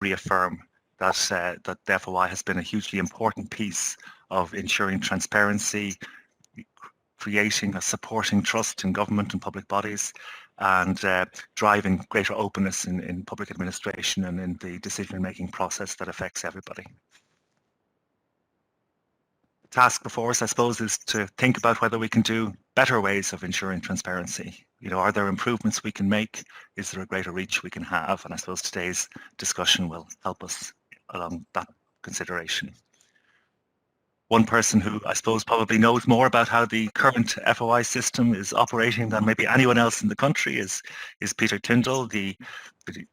reaffirm that that the FOI has been a hugely important piece of ensuring transparency, creating a supporting trust in government and public bodies, and driving greater openness in public administration and in the decision-making process that affects everybody. The task before us, I suppose, is to think about whether we can do better ways of ensuring transparency. You know, are there improvements we can make? Is there a greater reach we can have? And I suppose today's discussion will help us along that consideration. One person who I suppose probably knows more about how the current FOI system is operating than maybe anyone else in the country is Peter Tyndall, the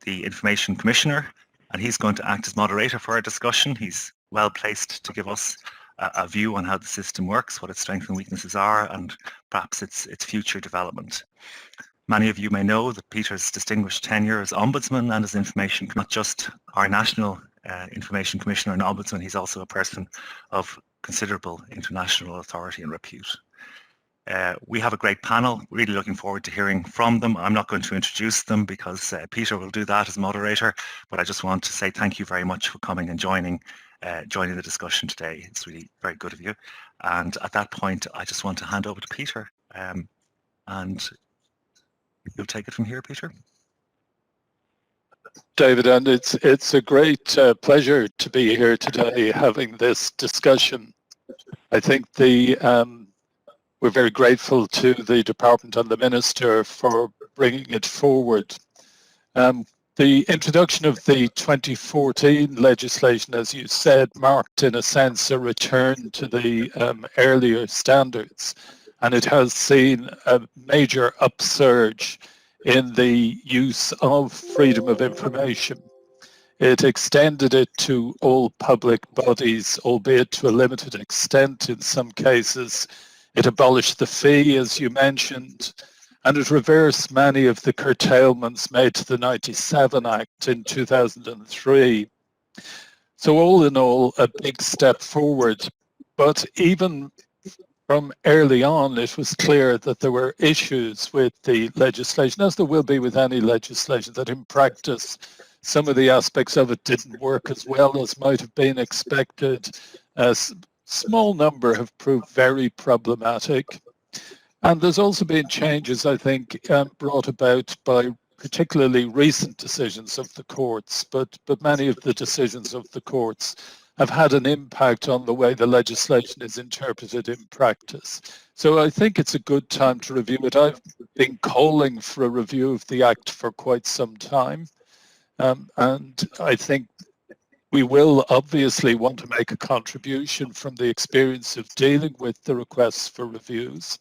Information Commissioner, and he's going to act as moderator for our discussion. He's well placed to give us a view on how the system works, what its strengths and weaknesses are, and perhaps its future development. Many of you may know that Peter's distinguished tenure as Ombudsman and as Information, not just our National Information Commissioner and Ombudsman, he's also a person of considerable international authority and repute. We have a great panel, really looking forward to hearing from them. I'm not going to introduce them because Peter will do that as moderator, but I just want to say thank you very much for coming and joining the discussion today. It's really very good of you. And at that point, I just want to hand over to Peter. And you'll take it from here, Peter. David, and it's a great pleasure to be here today having this discussion. I think we're very grateful to the Department and the Minister for bringing it forward. The introduction of the 2014 legislation, as you said, marked in a sense a return to the earlier standards, and it has seen a major upsurge in the use of freedom of information. It extended it to all public bodies, albeit to a limited extent in some cases. It abolished the fee, as you mentioned, and it reversed many of the curtailments made to the 97 Act in 2003. So all in all, a big step forward. But even from early on, it was clear that there were issues with the legislation, as there will be with any legislation, that in practice, some of the aspects of it didn't work as well as might have been expected. A small number have proved very problematic. And there's also been changes, I think, brought about by particularly recent decisions of the courts, but many of the decisions of the courts have had an impact on the way the legislation is interpreted in practice. So I think it's a good time to review it. I've been calling for a review of the Act for quite some time. And I think we will obviously want to make a contribution from the experience of dealing with the requests for reviews.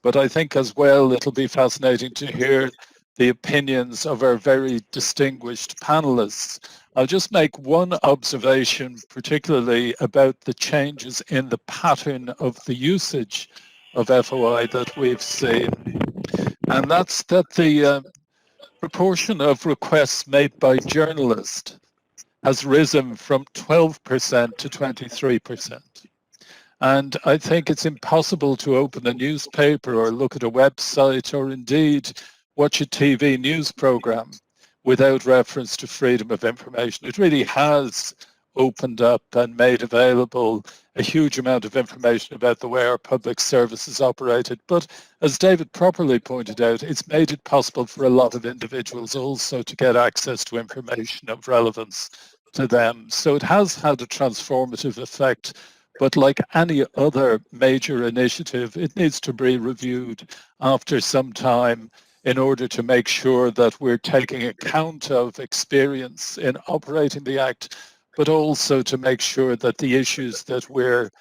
But I think as well, it'll be fascinating to hear the opinions of our very distinguished panelists. I'll just make one observation, particularly about the changes in the pattern of the usage of FOI that we've seen. And that's that the proportion of requests made by journalists has risen from 12% to 23%. And I think it's impossible to open a newspaper or look at a website or indeed watch a TV news program without reference to freedom of information. It really has opened up and made available a huge amount of information about the way our public services operated. But as David properly pointed out, it's made it possible for a lot of individuals also to get access to information of relevance to them. So it has had a transformative effect. But like any other major initiative, it needs to be reviewed after some time in order to make sure that we're taking account of experience in operating the Act, but also to make sure that the issues that we're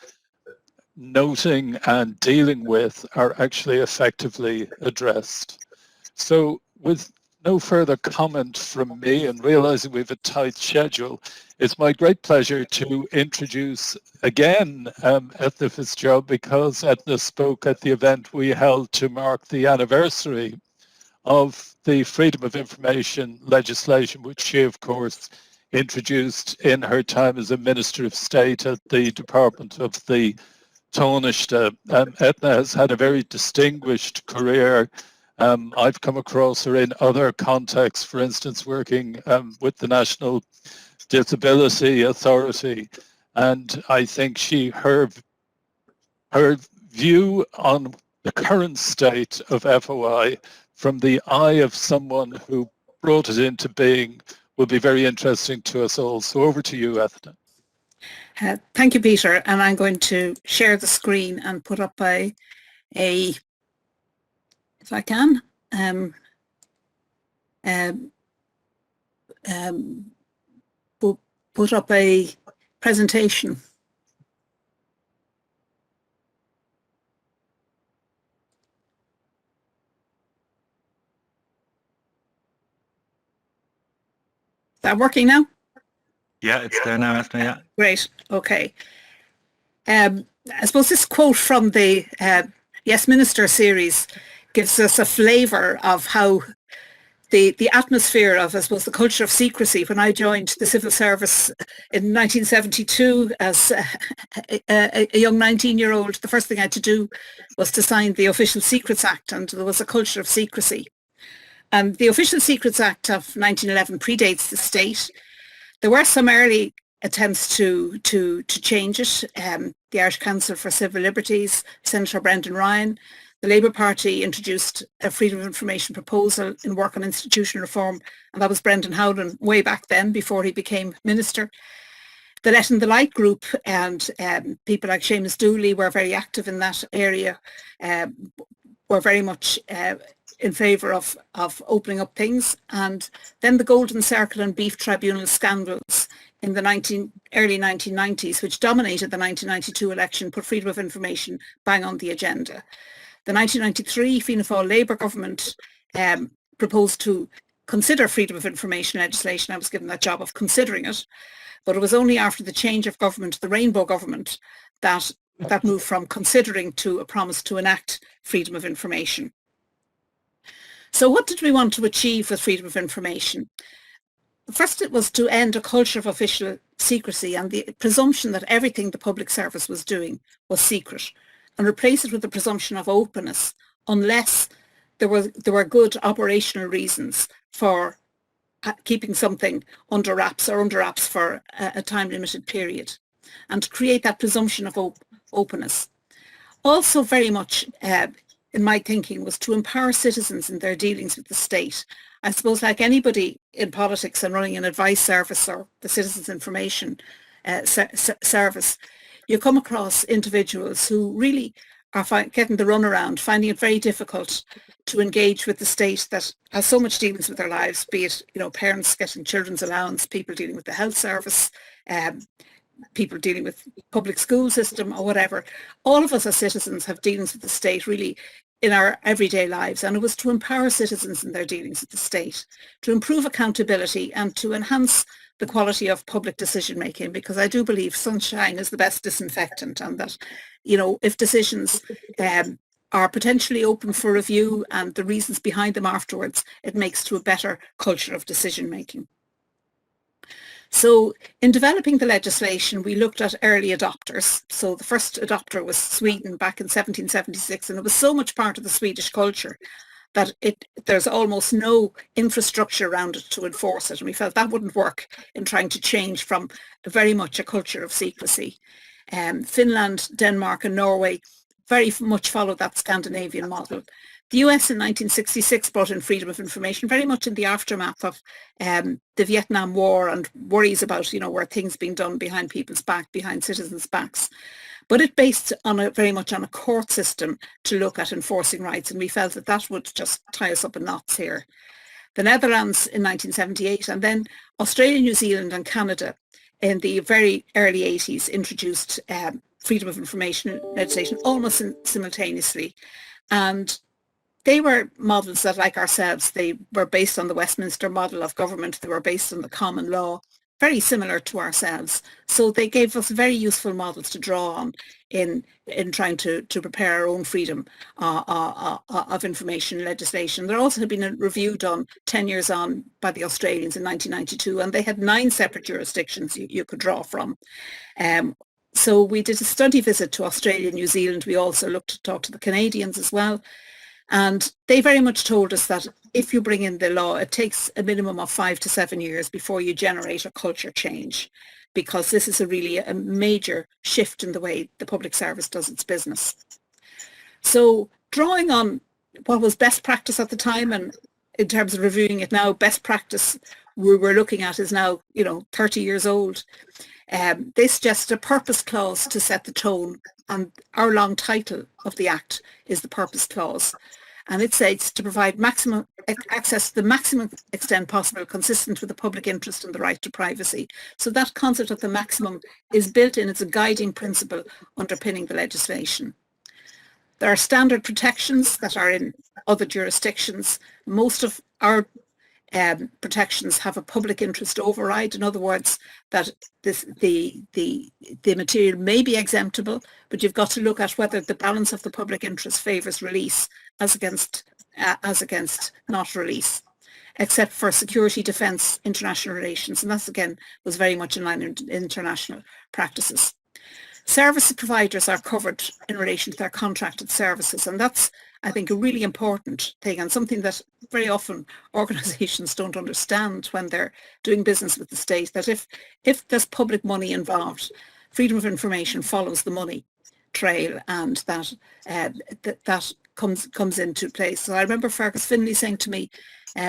noting and dealing with are actually effectively addressed. So with no further comment from me and realizing we have a tight schedule, it's my great pleasure to introduce again Eithne Fitzgerald, because Eithne spoke at the event we held to mark the anniversary of the freedom of information legislation, which she, of course, introduced in her time as a Minister of State at the Department of the Taoiseach. Eithne has had a very distinguished career I've come across her in other contexts, for instance, working with the National Disability Authority, and I think her view on the current state of FOI from the eye of someone who brought it into being will be very interesting to us all. So over to you, Eithne. Thank you, Peter. And I'm going to share the screen and put up if I can, put up a presentation. Is that working now? Yeah, it's there now, Eithne, yeah. Great, okay. I suppose this quote from the Yes Minister series gives us a flavour of how the atmosphere of, I suppose, the culture of secrecy. When I joined the civil service in 1972 as a young 19-year-old, the first thing I had to do was to sign the Official Secrets Act, and there was a culture of secrecy. And the Official Secrets Act of 1911 predates the state. There were some early attempts to change it. The Irish Council for Civil Liberties, Senator Brendan Ryan, the Labour Party introduced a Freedom of Information proposal in work on institutional reform, and that was Brendan Howlin way back then, before he became minister. The Let in the Light group and people like Seamus Dooley were very active in that area, were very much in favour of opening up things. And then the Golden Circle and Beef Tribunal scandals in the early 1990s, which dominated the 1992 election, put freedom of information bang on the agenda. The 1993 Fianna Fáil Labour government proposed to consider freedom of information legislation. I was given that job of considering it, but it was only after the change of government, the Rainbow government, that moved from considering to a promise to enact freedom of information. So what did we want to achieve with freedom of information? First, it was to end a culture of official secrecy and the presumption that everything the public service was doing was secret, and replace it with the presumption of openness, unless there were good operational reasons for keeping something under wraps or under wraps for a time-limited period, and to create that presumption of openness. Also very much in my thinking was to empower citizens in their dealings with the state. I suppose like anybody in politics and running an advice service or the Citizens Information Service, you come across individuals who really are getting the runaround, finding it very difficult to engage with the state that has so much dealings with their lives, be it, you know, parents getting children's allowance, people dealing with the health service, people dealing with public school system or whatever. All of us as citizens have dealings with the state really in our everyday lives, and it was to empower citizens in their dealings with the state, to improve accountability and to enhance the quality of public decision making, because I do believe sunshine is the best disinfectant, and that, you know, if decisions are potentially open for review and the reasons behind them afterwards, it makes to a better culture of decision making. So in developing the legislation, we looked at early adopters. So the first adopter was Sweden back in 1776, and it was so much part of the Swedish culture that there's almost no infrastructure around it to enforce it. And we felt that wouldn't work in trying to change from very much a culture of secrecy. Finland, Denmark and Norway very much followed that Scandinavian model. The US in 1966 brought in freedom of information very much in the aftermath of the Vietnam War and worries about, you know, were things being done behind people's back, behind citizens' backs. But it based on very much on a court system to look at enforcing rights, and we felt that that would just tie us up in knots here. The Netherlands in 1978, and then Australia, New Zealand and Canada in the very early 80s introduced freedom of information legislation almost simultaneously. And they were models that, like ourselves, they were based on the Westminster model of government. They were based on the common law, very similar to ourselves. So they gave us very useful models to draw on in trying to prepare our own freedom of information legislation. There also had been a review done 10 years on by the Australians in 1992, and they had 9 separate jurisdictions you could draw from. So we did a study visit to Australia and New Zealand. We also looked to talk to the Canadians as well. And they very much told us that if you bring in the law, it takes a minimum of 5 to 7 years before you generate a culture change, because this is really a major shift in the way the public service does its business. So drawing on what was best practice at the time, and in terms of reviewing it now, best practice we were looking at is now, 30 years old. They suggested a purpose clause to set the tone, and our long title of the Act is the purpose clause. And it says to provide maximum access to the maximum extent possible consistent with the public interest and the right to privacy. So that concept of the maximum is built in as a guiding principle underpinning the legislation. There are standard protections that are in other jurisdictions. Most of our protections have a public interest override. In other words, that the material may be exemptable, but you've got to look at whether the balance of the public interest favours release as against not release, except for security, defence, international relations, and that's again was very much in line with international practices. Service providers are covered in relation to their contracted services, and that's, I think, a really important thing, and something that very often organisations don't understand when they're doing business with the state, that if there's public money involved, freedom of information follows the money trail, and that comes into place. So I remember Fergus Finlay saying to me,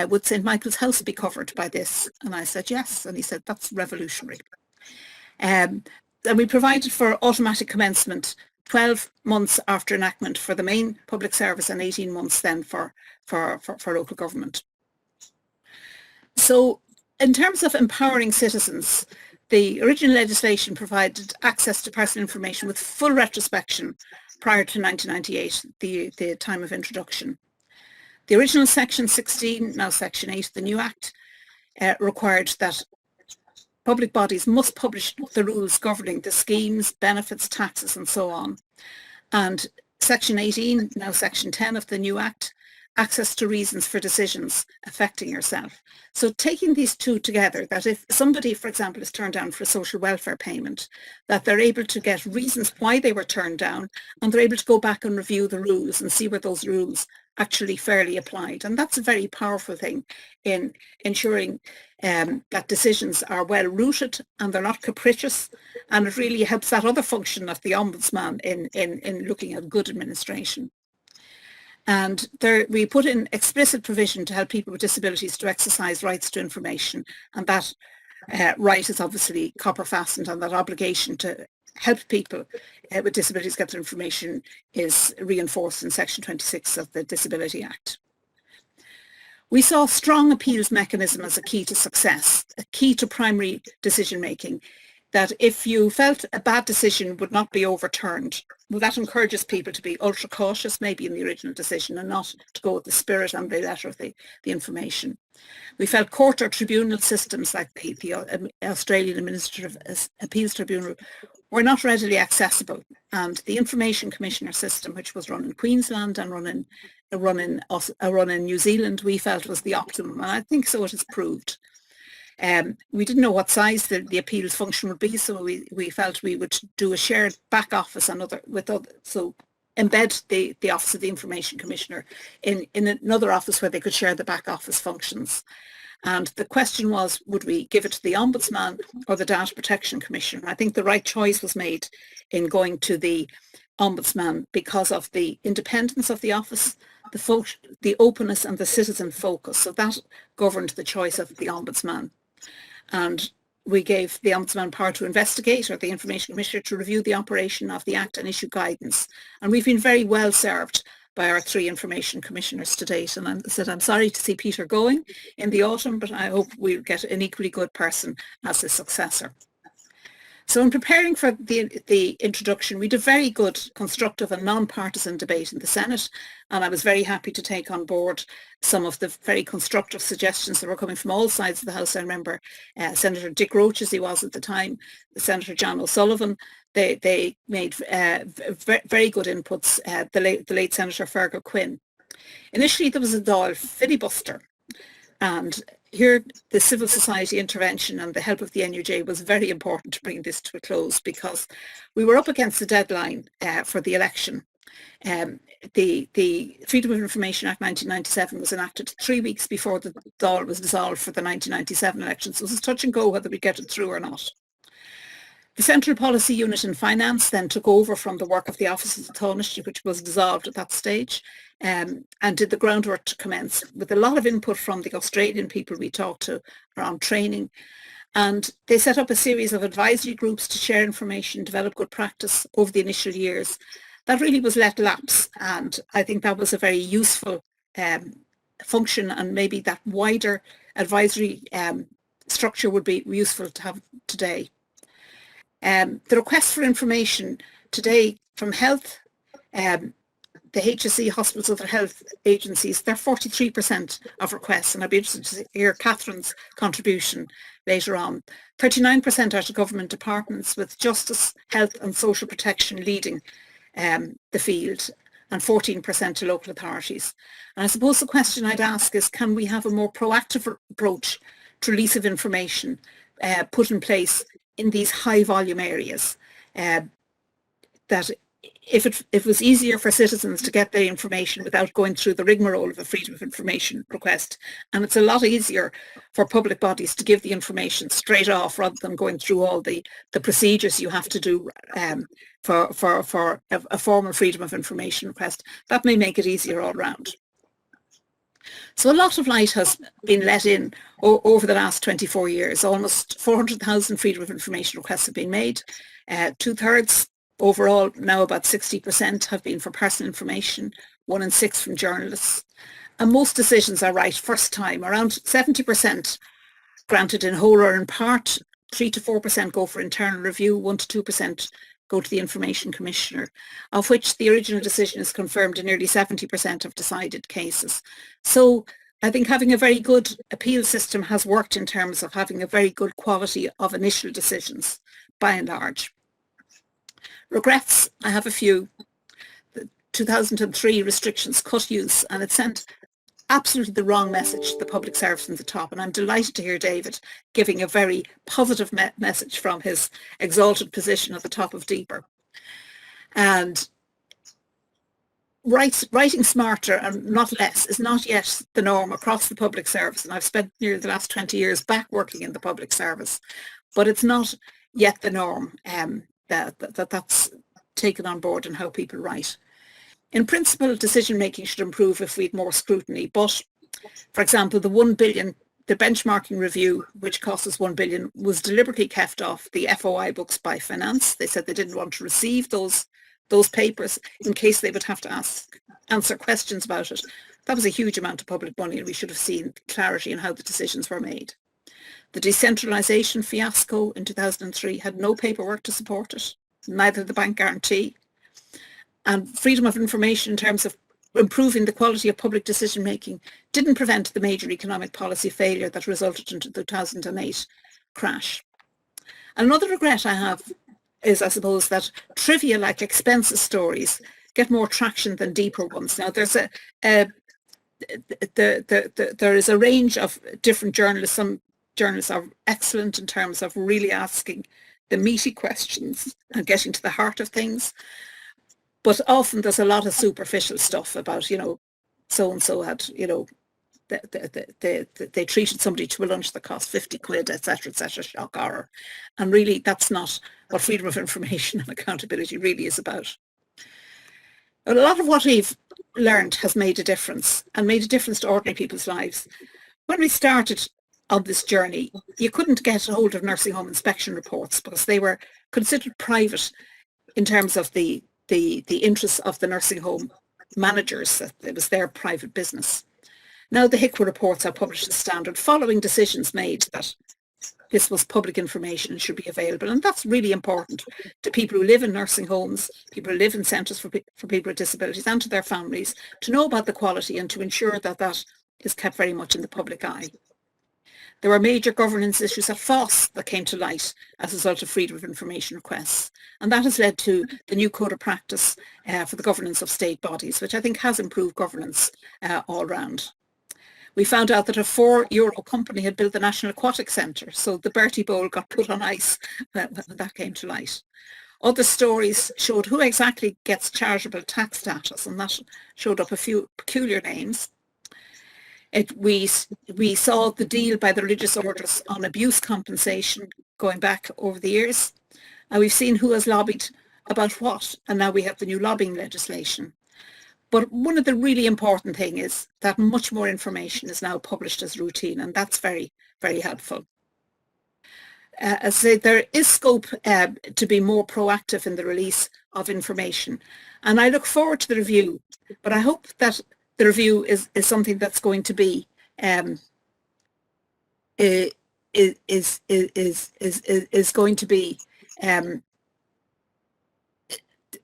would St Michael's House be covered by this? And I said yes, and he said that's revolutionary. And we provided for automatic commencement 12 months after enactment for the main public service and 18 months then for local government. So in terms of empowering citizens, the original legislation provided access to personal information with full retrospection prior to 1998, the time of introduction. The original Section 16, now Section 8 of the new Act, required that public bodies must publish the rules governing the schemes, benefits, taxes and so on. And Section 18, now Section 10 of the new Act, access to reasons for decisions affecting yourself. So taking these two together, that if somebody, for example, is turned down for a social welfare payment, that they're able to get reasons why they were turned down, and they're able to go back and review the rules and see where those rules actually fairly applied. And that's a very powerful thing in ensuring that decisions are well rooted and they're not capricious, and it really helps that other function of the Ombudsman in looking at good administration. And there, we put in explicit provision to help people with disabilities to exercise rights to information, and that right is obviously copper fastened, and that obligation to help people with disabilities get their information is reinforced in Section 26 of the Disability Act. We saw a strong appeals mechanism as a key to success, a key to primary decision making, that if you felt a bad decision would not be overturned, well, that encourages people to be ultra cautious maybe in the original decision and not to go with the spirit and the letter of the information. We felt court or tribunal systems like the Australian Administrative Appeals Tribunal were not readily accessible, and the Information Commissioner system, which was run in Queensland and run in New Zealand, we felt was the optimum, and I think so it has proved. We didn't know what size the appeals function would be, so we felt we would do a shared back office and so embed the Office of the Information Commissioner in another office where they could share the back office functions. And the question was, would we give it to the Ombudsman or the Data Protection Commissioner? I think the right choice was made in going to the Ombudsman because of the independence of the office, the openness and the citizen focus. So that governed the choice of the Ombudsman. And we gave the Ombudsman power to investigate, or the Information Commissioner to review the operation of the Act and issue guidance. And we've been very well served by our 3 Information Commissioners to date. And I said, I'm sorry to see Peter going in the autumn, but I hope we'll get an equally good person as his successor. So in preparing for the introduction, we did a very good, constructive and non-partisan debate in the Senate, and I was very happy to take on board some of the very constructive suggestions that were coming from all sides of the House. I remember Senator Dick Roach, as he was at the time, Senator John O'Sullivan. They made very good inputs, the late Senator Fergus Quinn. Initially there was a Dáil filibuster, and here the civil society intervention and the help of the NUJ was very important to bring this to a close, because we were up against the deadline for the election, The Freedom of Information Act 1997 was enacted 3 weeks before the Dáil was dissolved for the 1997 elections. So it was touch and go whether we get it through or not. The Central Policy Unit in Finance then took over from the work of the Office of the Taoiseach, which was dissolved at that stage, and did the groundwork to commence with a lot of input from the Australian people we talked to around training. And they set up a series of advisory groups to share information, develop good practice over the initial years. That really was let lapse, and I think that was a very useful function, and maybe that wider advisory structure would be useful to have today. The requests for information today from health, the HSE, hospitals, other health agencies, they're 43% of requests, and I'd be interested to hear Catherine's contribution later on. 39% are to government departments, with justice, health and social protection leading the field, and 14% to local authorities. And I suppose the question I'd ask is, can we have a more proactive approach to release of information put in place in these high volume areas, that if it was easier for citizens to get their information without going through the rigmarole of a Freedom of Information request, and it's a lot easier for public bodies to give the information straight off rather than going through all the procedures you have to do for a formal Freedom of Information request. That may make it easier all round. So a lot of light has been let in over the last 24 years. Almost 400,000 Freedom of Information requests have been made. 2/3 overall, now about 60%, have been for personal information, 1 in 6 from journalists. And most decisions are right first time. Around 70% granted in whole or in part, 3 to 4% go for internal review, 1 to 2% go to the Information Commissioner, of which the original decision is confirmed in nearly 70% of decided cases. So I think having a very good appeal system has worked in terms of having a very good quality of initial decisions, by and large. Regrets, I have a few. The 2003 restrictions cut use, and it sent absolutely the wrong message to the public service from the top, and I'm delighted to hear David giving a very positive message from his exalted position at the top of DPER. And writing smarter and not less is not yet the norm across the public service, and I've spent nearly the last 20 years back working in the public service, but it's not yet the norm that's taken on board in how people write. In principle, decision making should improve if we had more scrutiny, but for example, the 1 billion, the benchmarking review, which cost us 1 billion, was deliberately kept off the FOI books by Finance. They said they didn't want to receive those papers in case they would have to answer questions about it. That was a huge amount of public money, and we should have seen clarity in how the decisions were made. The decentralisation fiasco in 2003 had no paperwork to support it, neither the bank guarantee. And freedom of information in terms of improving the quality of public decision making didn't prevent the major economic policy failure that resulted in the 2008 crash. Another regret I have is, I suppose, that trivia like expenses stories get more traction than deeper ones. Now, there's there is a range of different journalists. Some journalists are excellent in terms of really asking the meaty questions and getting to the heart of things. But often there's a lot of superficial stuff about, so-and-so had, they treated somebody to a lunch that cost 50 quid, etc., shock horror. And really, that's not what freedom of information and accountability really is about. But a lot of what we've learned has made a difference, and made a difference to ordinary people's lives. When we started on this journey, you couldn't get a hold of nursing home inspection reports because they were considered private in terms of the interests of the nursing home managers. It was their private business. Now the HICWA reports are published as standard following decisions made that this was public information and should be available. And that's really important to people who live in nursing homes, people who live in centres for people with disabilities, and to their families, to know about the quality and to ensure that that is kept very much in the public eye. There were major governance issues at FOSS that came to light as a result of freedom of information requests. And that has led to the new code of practice for the governance of state bodies, which I think has improved governance all round. We found out that a €4 company had built the National Aquatic Centre, so the Bertie Bowl got put on ice when that came to light. Other stories showed who exactly gets charitable tax status, and that showed up a few peculiar names. We saw the deal by the religious orders on abuse compensation going back over the years. And we've seen who has lobbied about what, and now we have the new lobbying legislation. But one of the really important things is that much more information is now published as routine, and that's very, very helpful. As I say, there is scope to be more proactive in the release of information, and I look forward to the review. But I hope that the review is something that's going to be is going to be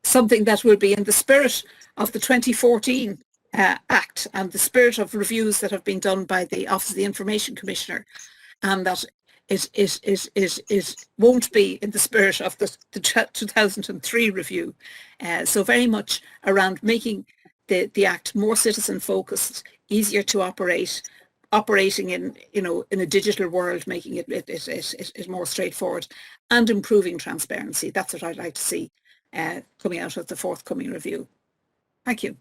something that will be in the spirit of the 2014 Act and the spirit of reviews that have been done by the Office of the Information Commissioner, and that it won't be in the spirit of the 2003 review. So very much around making the Act more citizen focused, easier to operating in a digital world, making it more straightforward, and improving transparency. That's what I'd like to see coming out of the forthcoming review. Thank you.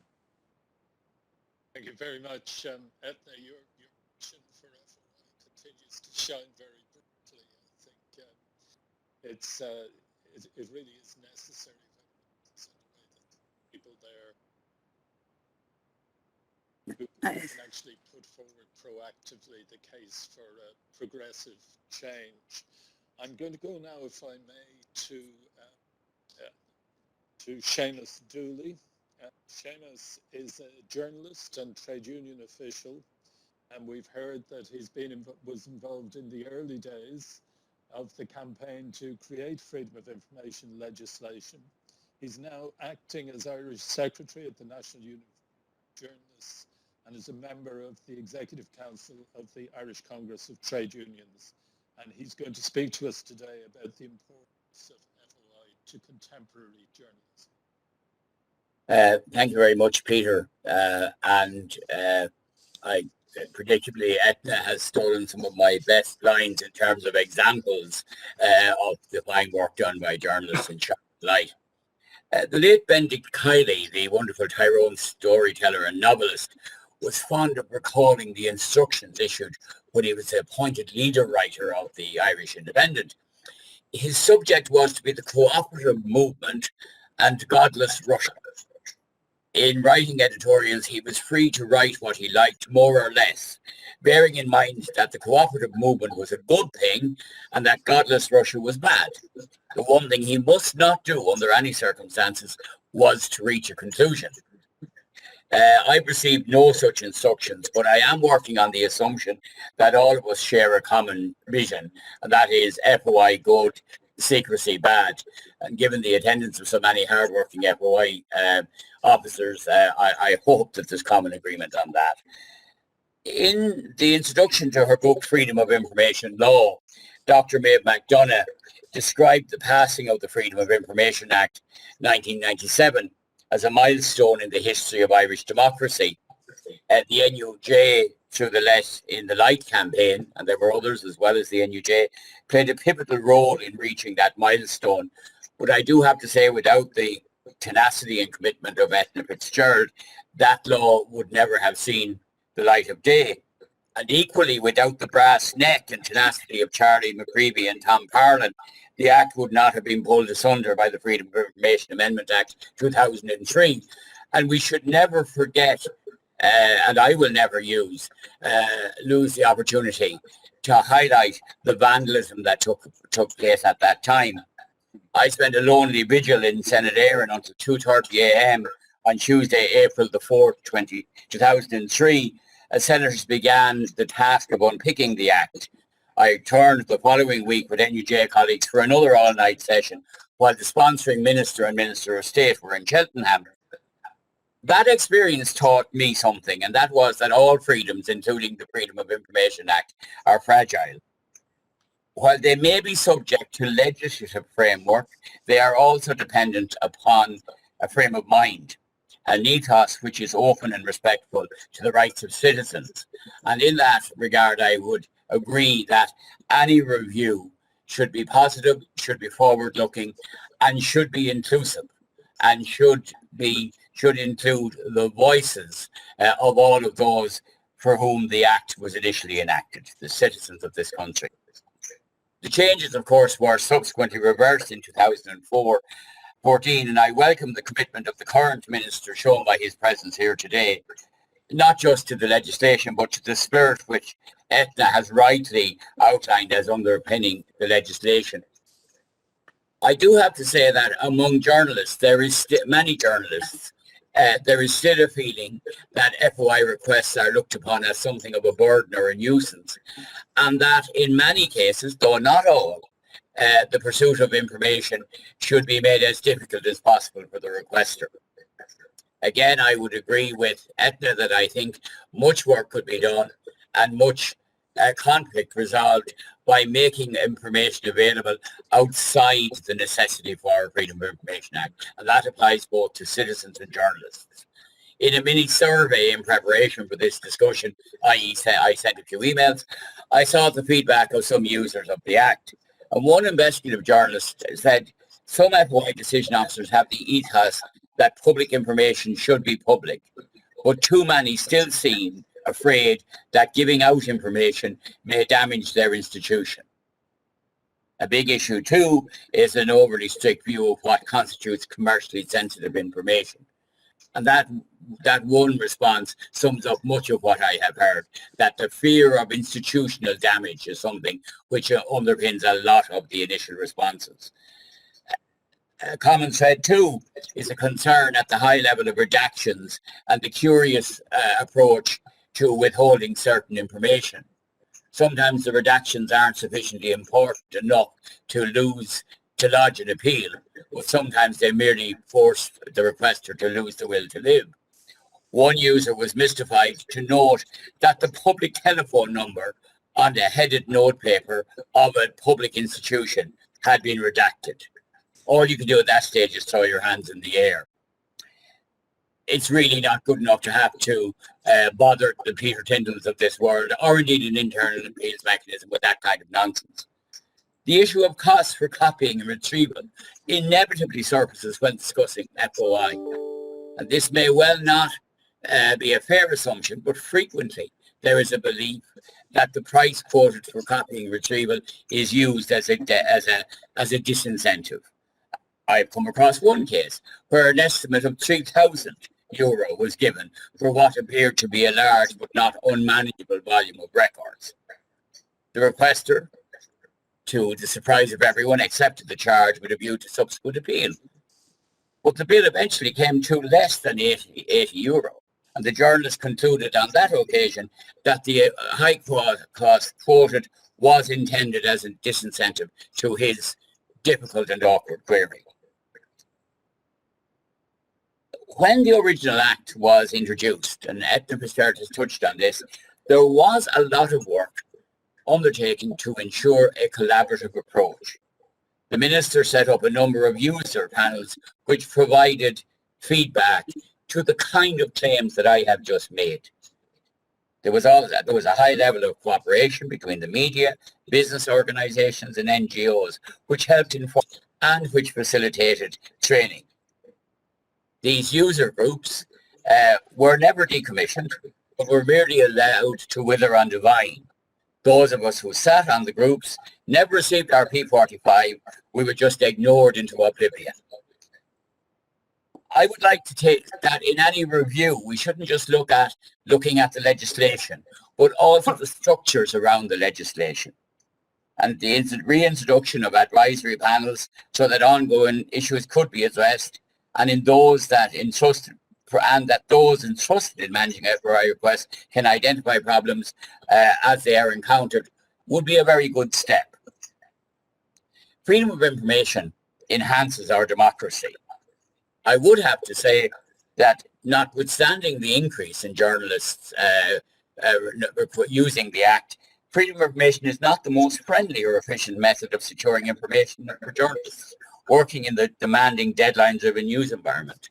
Thank you very much, Eithne. Your mission for FOI continues to shine very brightly. I think it really is necessary in a way that people there who can actually put forward proactively the case for progressive change. I'm going to go now, if I may, to Seamus Dooley. Seamus is a journalist and trade union official, and we've heard that he's was involved in the early days of the campaign to create freedom of information legislation. He's now acting as Irish Secretary at the National Union of Journalists and is a member of the Executive Council of the Irish Congress of Trade Unions. And he's going to speak to us today about the importance of FOI to contemporary journalism. Thank you very much, Peter. Predictably, Eithne has stolen some of my best lines in terms of examples of the fine work done by journalists in light. The late Benedict Kiley, the wonderful Tyrone storyteller and novelist, was fond of recalling the instructions issued when he was appointed leader writer of the Irish Independent. His subject was to be the cooperative movement and godless Russia. In writing editorials, he was free to write what he liked, more or less, bearing in mind that the cooperative movement was a good thing and that godless Russia was bad. The one thing he must not do under any circumstances was to reach a conclusion. I've received no such instructions, but I am working on the assumption that all of us share a common vision, and that is FOI good, secrecy bad. And given the attendance of so many hardworking FOI officers, I hope that there's common agreement on that. In the introduction to her book, Freedom of Information Law, Dr. Maeve McDonough described the passing of the Freedom of Information Act 1997 as a milestone in the history of Irish democracy. The NUJ, through the Let in the Light campaign, and there were others as well as the NUJ, played a pivotal role in reaching that milestone. But I do have to say, without the tenacity and commitment of Eithne Fitzgerald, that law would never have seen the light of day. And equally, without the brass neck and tenacity of Charlie McCreevy and Tom Parlin, the Act would not have been pulled asunder by the Freedom of Information Amendment Act 2003. And we should never forget, and I will never lose the opportunity to highlight the vandalism that took place at that time. I spent a lonely vigil in Senate Éireann until 2:30 a.m. on Tuesday, April the 4th, 2003, as senators began the task of unpicking the Act. I returned the following week with NUJ colleagues for another all-night session while the sponsoring Minister and Minister of State were in Cheltenham. That experience taught me something, and that was that all freedoms, including the Freedom of Information Act, are fragile. While they may be subject to legislative framework, they are also dependent upon a frame of mind, an ethos which is open and respectful to the rights of citizens. And in that regard, I would agree that any review should be positive, should be forward-looking, and should be inclusive, and should include the voices of all of those for whom the Act was initially enacted, the citizens of this country. The changes, of course, were subsequently reversed in 2014, and I welcome the commitment of the current Minister shown by his presence here today, not just to the legislation, but to the spirit which Eithne has rightly outlined as underpinning the legislation. I do have to say that among journalists, there is many journalists, there is still a feeling that FOI requests are looked upon as something of a burden or a nuisance, and that in many cases, though not all, the pursuit of information should be made as difficult as possible for the requester. Again, I would agree with Eithne that I think much work could be done and much conflict resolved by making information available outside the necessity for a Freedom of Information Act. And that applies both to citizens and journalists. In a mini survey in preparation for this discussion, I sent a few emails, I saw the feedback of some users of the Act. And one investigative journalist said, some FOI decision officers have the ethos that public information should be public, but too many still seem afraid that giving out information may damage their institution. A big issue too is an overly strict view of what constitutes commercially sensitive information. And that one response sums up much of what I have heard, that the fear of institutional damage is something which underpins a lot of the initial responses. A common thread too is a concern at the high level of redactions and the curious approach to withholding certain information. Sometimes the redactions aren't sufficiently important enough to lodge an appeal, but sometimes they merely force the requester to lose the will to live. One user was mystified to note that the public telephone number on the headed notepaper of a public institution had been redacted. All you can do at that stage is throw your hands in the air. It's really not good enough to have to bother the Peter Tyndalls of this world, or indeed an internal appeals mechanism with that kind of nonsense. The issue of costs for copying and retrieval inevitably surfaces when discussing FOI. And this may well not be a fair assumption, but frequently there is a belief that the price quoted for copying and retrieval is used as a disincentive. I've come across one case where an estimate of €3,000 was given for what appeared to be a large but not unmanageable volume of records. The requester, to the surprise of everyone, accepted the charge with a view to subsequent appeal. But the bill eventually came to less than €80, and the journalist concluded on that occasion that the high cost quoted was intended as a disincentive to his difficult and awkward query. When the original Act was introduced, and Eithne Fitzgerald has touched on this, there was a lot of work undertaken to ensure a collaborative approach. The Minister set up a number of user panels which provided feedback to the kind of claims that I have just made. There was a high level of cooperation between the media, business organisations and NGOs, which helped inform and which facilitated training. These user groups were never decommissioned, but were merely allowed to wither on the vine. Those of us who sat on the groups never received our P45. We were just ignored into oblivion. I would like to take that in any review, we shouldn't just looking at the legislation, but also the structures around the legislation. And the reintroduction of advisory panels so that ongoing issues could be addressed, and in those that those entrusted in managing FOI requests can identify problems as they are encountered would be a very good step. Freedom of information enhances our democracy. I would have to say that notwithstanding the increase in journalists using the Act, freedom of information is not the most friendly or efficient method of securing information for journalists working in the demanding deadlines of a news environment.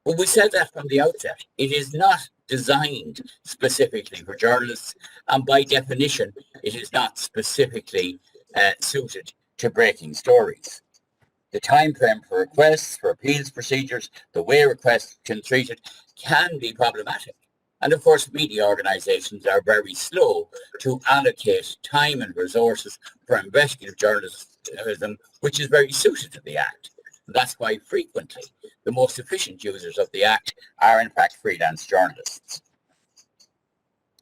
But we said that from the outset. It is not designed specifically for journalists, and by definition, it is not specifically suited to breaking stories. The time frame for requests, for appeals procedures, the way requests can be treated can be problematic. And of course, media organisations are very slow to allocate time and resources for investigative journalism, which is very suited to the Act. And that's why frequently the most efficient users of the Act are in fact freelance journalists.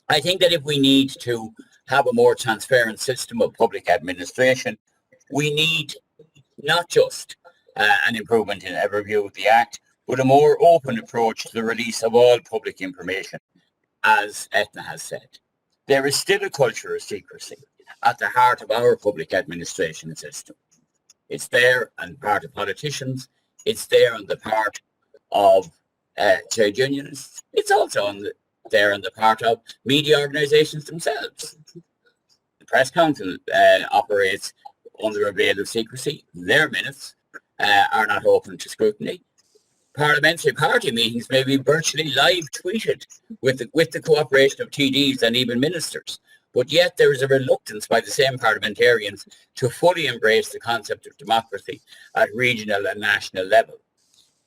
I think that if we need to have a more transparent system of public administration, we need not just an improvement in a review of the Act, but a more open approach to the release of all public information, as Eithne has said. There is still a culture of secrecy at the heart of our public administration system. It's there on the part of politicians, it's there on the part of trade unionists, it's also there on the part of media organisations themselves. The Press Council operates under a veil of secrecy. Their minutes are not open to scrutiny. Parliamentary party meetings may be virtually live tweeted with the cooperation of TDs and even ministers. But yet there is a reluctance by the same parliamentarians to fully embrace the concept of democracy at regional and national level.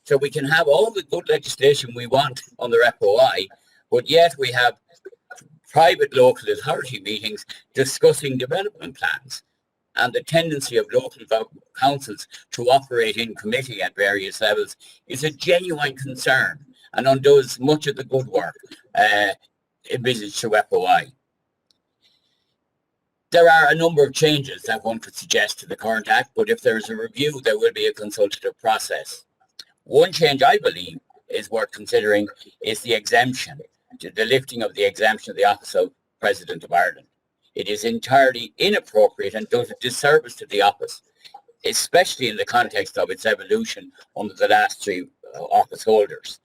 So we can have all the good legislation we want under FOI, but yet we have private local authority meetings discussing development plans. And the tendency of local councils to operate in committee at various levels is a genuine concern and undoes much of the good work envisaged through FOI. There are a number of changes that one could suggest to the current Act, but if there is a review, there will be a consultative process. One change I believe is worth considering is the exemption, the lifting of the exemption of the Office of President of Ireland. It is entirely inappropriate and does a disservice to the office, especially in the context of its evolution under the last three office holders.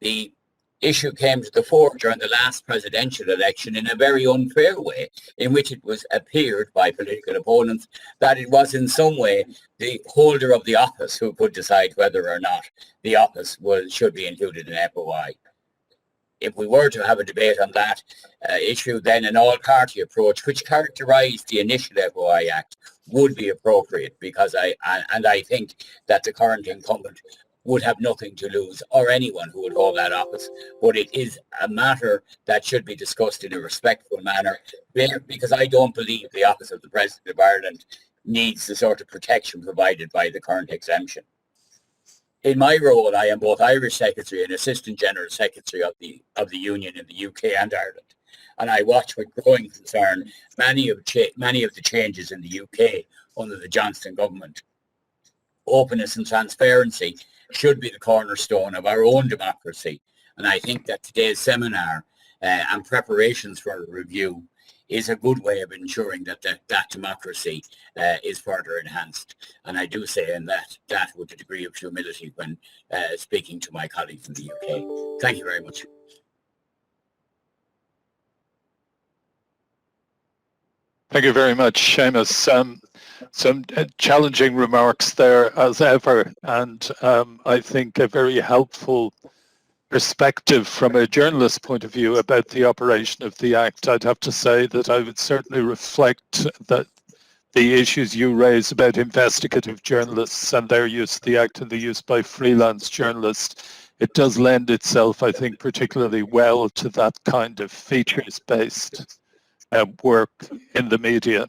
The issue came to the fore during the last presidential election in a very unfair way, in which it was appeared by political opponents that it was in some way the holder of the office who could decide whether or not the office should be included in FOI. If we were to have a debate on that issue, then an all-party approach, which characterised the initial FOI Act, would be appropriate, because I think that the current incumbent would have nothing to lose, or anyone who would hold that office. But it is a matter that should be discussed in a respectful manner, because I don't believe the Office of the President of Ireland needs the sort of protection provided by the current exemption. In my role, I am both Irish Secretary and Assistant General Secretary of the Union in the UK and Ireland, and I watch with growing concern many of the changes in the UK under the Johnson government. Openness and transparency should be the cornerstone of our own democracy, and I think that today's seminar and preparations for a review is a good way of ensuring that democracy is further enhanced. And I do say in that with a degree of humility when speaking to my colleagues in the UK. Thank you very much. Thank you very much, Seamus. Some challenging remarks there as ever, and I think a very helpful perspective from a journalist's point of view about the operation of the Act. I'd have to say that I would certainly reflect that the issues you raise about investigative journalists and their use of the Act and the use by freelance journalists, it does lend itself, I think, particularly well to that kind of features-based work in the media.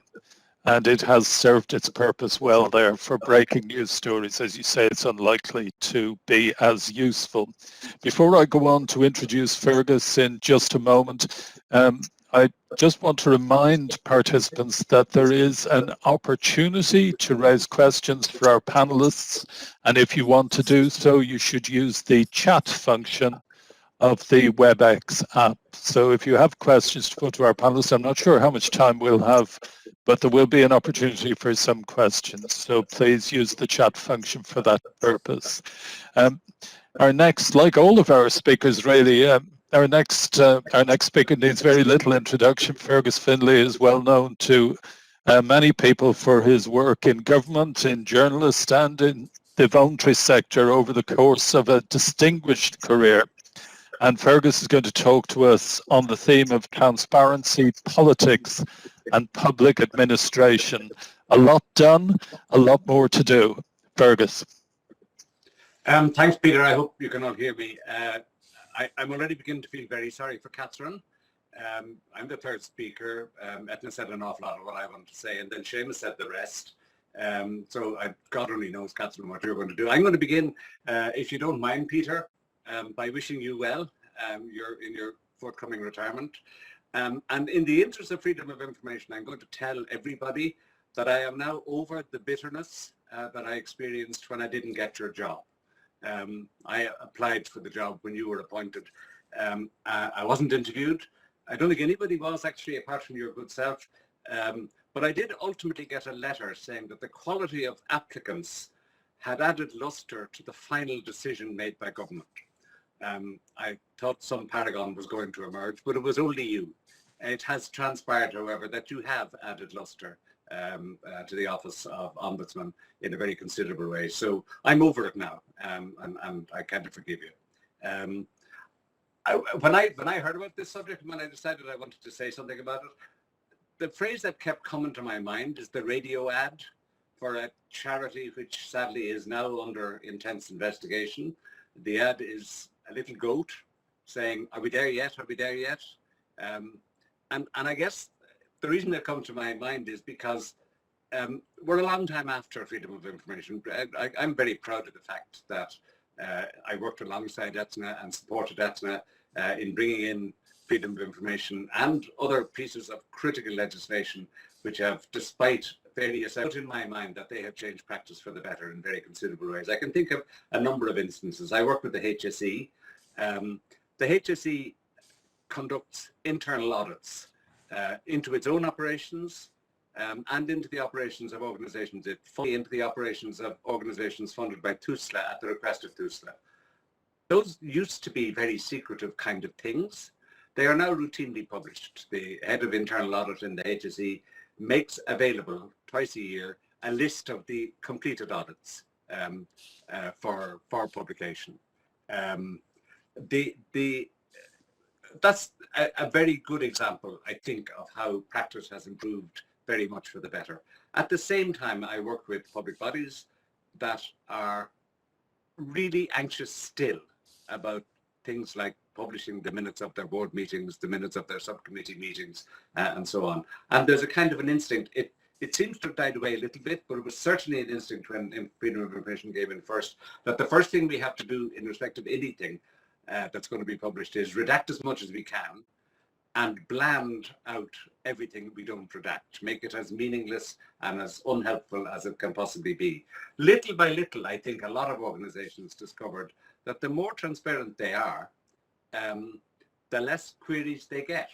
And it has served its purpose well there for breaking news stories. As you say, it's unlikely to be as useful. Before I go on to introduce Fergus in just a moment, I just want to remind participants that there is an opportunity to raise questions for our panelists. And if you want to do so, you should use the chat function of the WebEx app. So if you have questions to put to our panelists, I'm not sure how much time we'll have, but there will be an opportunity for some questions. So please use the chat function for that purpose. Our next, like all of our speakers really, our next speaker needs very little introduction. Fergus Finlay is well known to many people for his work in government, in journalist and in the voluntary sector over the course of a distinguished career. And Fergus is going to talk to us on the theme of transparency, politics and public administration. A lot done, a lot more to do. Fergus. Thanks, Peter. I hope you can all hear me. I'm already beginning to feel very sorry for Catherine. I'm the third speaker. Eithne said an awful lot of what I wanted to say, and then Seamus said the rest. So God only knows, Catherine, what you're going to do. I'm going to begin, if you don't mind, Peter, by wishing you well. You're in your forthcoming retirement. And in the interest of freedom of information, I'm going to tell everybody that I am now over the bitterness that I experienced when I didn't get your job. I applied for the job when you were appointed. I wasn't interviewed. I don't think anybody was actually, apart from your good self. But I did ultimately get a letter saying that the quality of applicants had added luster to the final decision made by government. I thought some paragon was going to emerge, but it was only you. It has transpired, however, that you have added luster to the office of Ombudsman in a very considerable way. So I'm over it now, and I kind of forgive you. When I heard about this subject, and when I decided I wanted to say something about it, the phrase that kept coming to my mind is the radio ad for a charity which sadly is now under intense investigation. The ad is a little goat saying, "Are we there yet? Are we there yet?" And I guess the reason it comes to my mind is because we're a long time after freedom of information. I'm very proud of the fact that I worked alongside Eithne and supported Eithne in bringing in freedom of information and other pieces of critical legislation which have, despite various out in my mind, that they have changed practice for the better in very considerable ways. I can think of a number of instances. I work with the HSE. The HSE conducts internal audits into its own operations and into the operations of organisations, into the operations of organisations funded by TUSLA at the request of TUSLA. Those used to be very secretive kind of things. They are now routinely published. The head of internal audit in the HSE makes available twice a year a list of the completed audits for publication. That's a very good example, I think, of how practice has improved very much for the better. At the same time, I work with public bodies that are really anxious still about things like publishing the minutes of their board meetings, the minutes of their subcommittee meetings, and so on. And there's a kind of an instinct. It seems to have died away a little bit, but it was certainly an instinct when freedom of information came in first, that the first thing we have to do in respect of anything that's going to be published is redact as much as we can and bland out everything we don't redact, make it as meaningless and as unhelpful as it can possibly be. Little by little, I think a lot of organizations discovered that the more transparent they are, the less queries they get.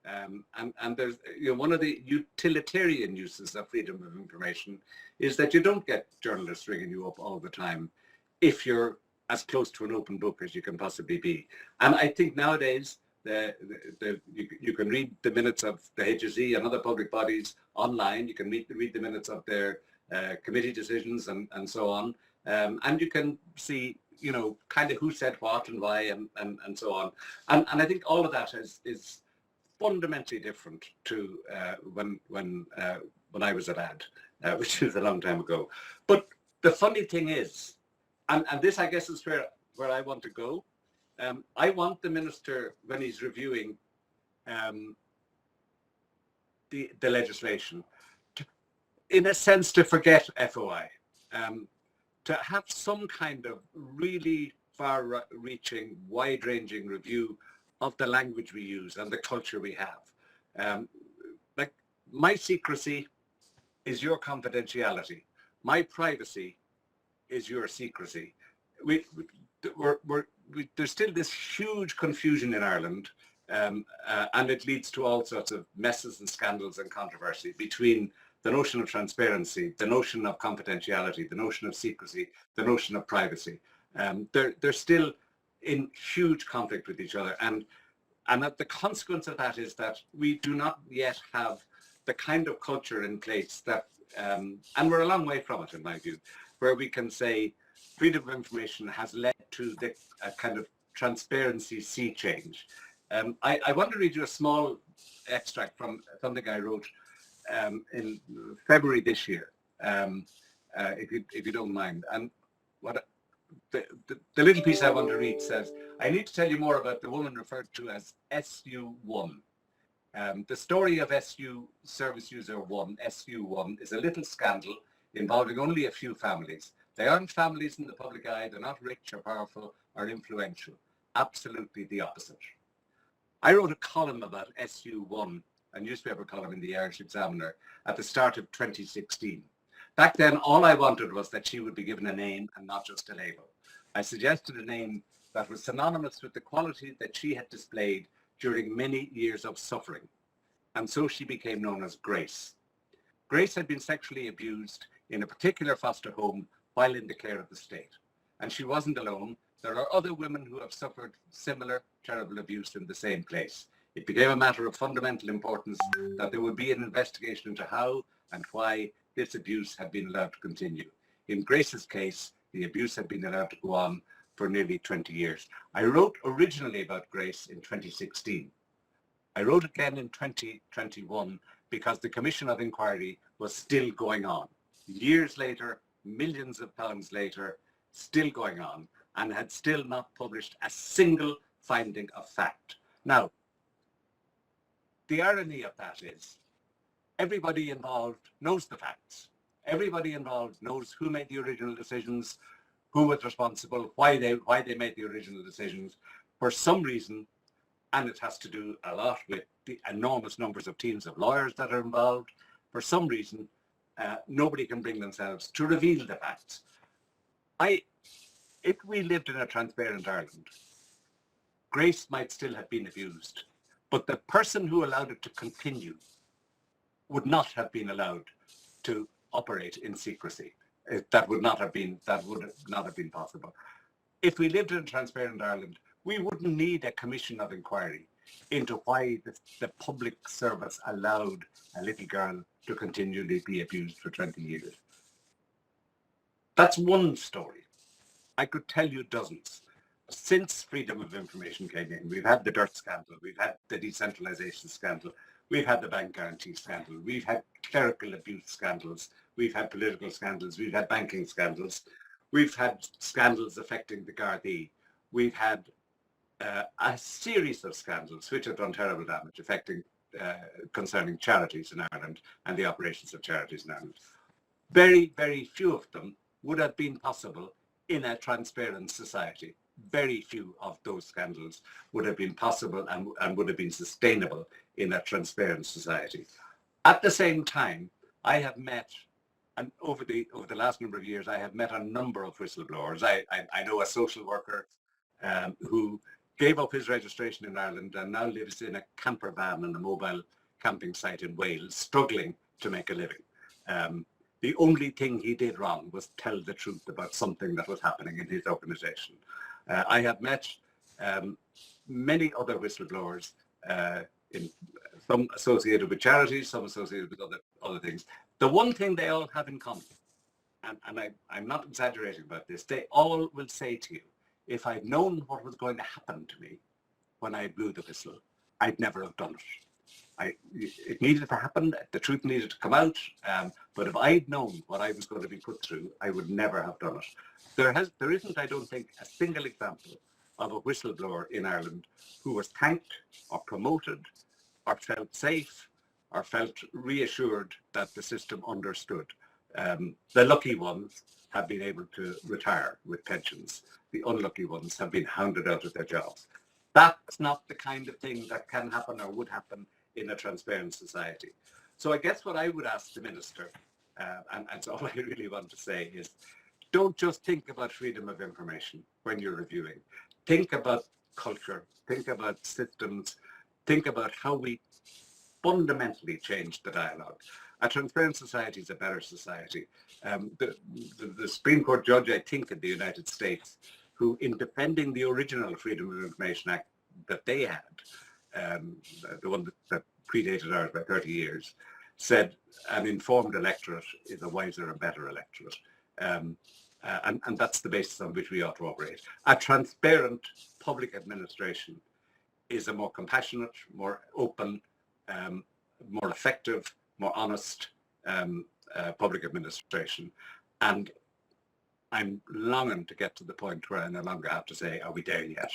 And there's, one of the utilitarian uses of freedom of information is that you don't get journalists ringing you up all the time if you're as close to an open book as you can possibly be. And I think nowadays, you can read the minutes of the HSE and other public bodies online. You can read the minutes of their committee decisions and so on. And you can see, kind of who said what and why and so on. And I think all of that is fundamentally different to when I was at AD, which is a long time ago. But the funny thing is, and this I guess is where I want to go. I want the minister, when he's reviewing the legislation, in a sense to forget FOI, to have some kind of really far-reaching, wide-ranging review of the language we use and the culture we have. Like, my secrecy is your confidentiality. My privacy is your secrecy. There's still this huge confusion in Ireland, and it leads to all sorts of messes and scandals and controversy between the notion of transparency, the notion of confidentiality, the notion of secrecy, the notion of privacy. They're still in huge conflict with each other, and that the consequence of that is that we do not yet have the kind of culture in place that, and we're a long way from it in my view, where we can say freedom of information has led to the kind of transparency sea change. I want to read you a small extract from something I wrote in February this year, if you don't mind. And what the little piece I want to read says, I need to tell you more about the woman referred to as SU1. The story of SU Service User 1, SU1, is a little scandal involving only a few families. They aren't families in the public eye. They're not rich or powerful or influential. Absolutely the opposite. I wrote a column about SU1, a newspaper column in the Irish Examiner, at the start of 2016. Back then, all I wanted was that she would be given a name and not just a label. I suggested a name that was synonymous with the quality that she had displayed during many years of suffering. And so she became known as Grace. Grace had been sexually abused in a particular foster home while in the care of the state. And she wasn't alone. There are other women who have suffered similar terrible abuse in the same place. It became a matter of fundamental importance that there would be an investigation into how and why this abuse had been allowed to continue. In Grace's case, the abuse had been allowed to go on for nearly 20 years. I wrote originally about Grace in 2016. I wrote again in 2021 because the Commission of Inquiry was still going on. Years later, millions of pounds later, still going on, and had still not published a single finding of fact. Now, the irony of that is everybody involved knows the facts. Everybody involved knows who made the original decisions, who was responsible, why they made the original decisions. For some reason, and it has to do a lot with the enormous numbers of teams of lawyers that are involved, for some reason, nobody can bring themselves to reveal the facts. If we lived in a transparent Ireland, Grace might still have been abused, but the person who allowed it to continue would not have been allowed to operate in secrecy. That would not have been possible. If we lived in a transparent Ireland, we wouldn't need a commission of inquiry into why the public service allowed a little girl to continually be abused for 20 years. That's one story. I could tell you dozens. Since freedom of information came in, we've had the dirt scandal, we've had the decentralisation scandal, we've had the bank guarantee scandal, we've had clerical abuse scandals, we've had political scandals, we've had banking scandals, we've had scandals affecting the Gardaí, we've had a series of scandals which have done terrible damage affecting concerning charities in Ireland and the operations of charities in Ireland. Very, very few of them would have been possible in a transparent society. Very few of those scandals would have been possible and would have been sustainable in a transparent society. At the same time, I have met, and over the last number of years, I have met a number of whistleblowers. I know a social worker who gave up his registration in Ireland and now lives in a camper van on a mobile camping site in Wales, struggling to make a living. The only thing he did wrong was tell the truth about something that was happening in his organization. I have met many other whistleblowers, some associated with charities, some associated with other things. The one thing they all have in common, and I'm not exaggerating about this, they all will say to you, if I'd known what was going to happen to me when I blew the whistle, I'd never have done it. It needed to happen, the truth needed to come out, but if I'd known what I was going to be put through, I would never have done it. There isn't, I don't think, a single example of a whistleblower in Ireland who was thanked or promoted or felt safe or felt reassured that the system understood. The lucky ones have been able to retire with pensions. The unlucky ones have been hounded out of their jobs. That's not the kind of thing that can happen or would happen in a transparent society. So I guess what I would ask the Minister, and so all I really want to say is, don't just think about freedom of information when you're reviewing. Think about culture, think about systems, think about how we fundamentally change the dialogue. A transparent society is a better society. The Supreme Court judge, I think, in the United States, who in defending the original Freedom of Information Act that they had, the one that predated ours by 30 years, said an informed electorate is a wiser and better electorate. And that's the basis on which we ought to operate. A transparent public administration is a more compassionate, more open, more effective more honest public administration. And I'm longing to get to the point where I no longer have to say, are we there yet?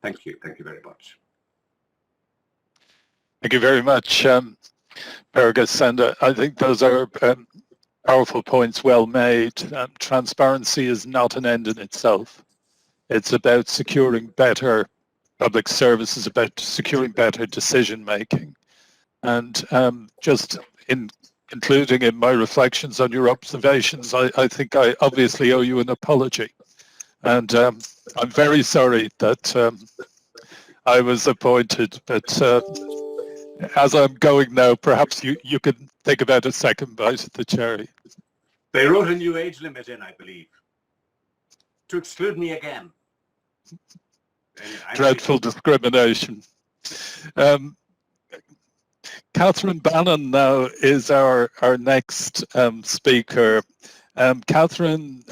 Thank you. Thank you very much. Thank you very much, Fergus. And I think those are powerful points, well made. Transparency is not an end in itself. It's about securing better public services, about securing better decision making. And just in including in my reflections on your observations, I think I obviously owe you an apology. And I'm very sorry that I was appointed, but as I'm going now, perhaps you could think about a second bite at the cherry. They wrote a new age limit in, I believe, to exclude me again. Dreadful discrimination. Catherine Bannon now is our next speaker. Catherine,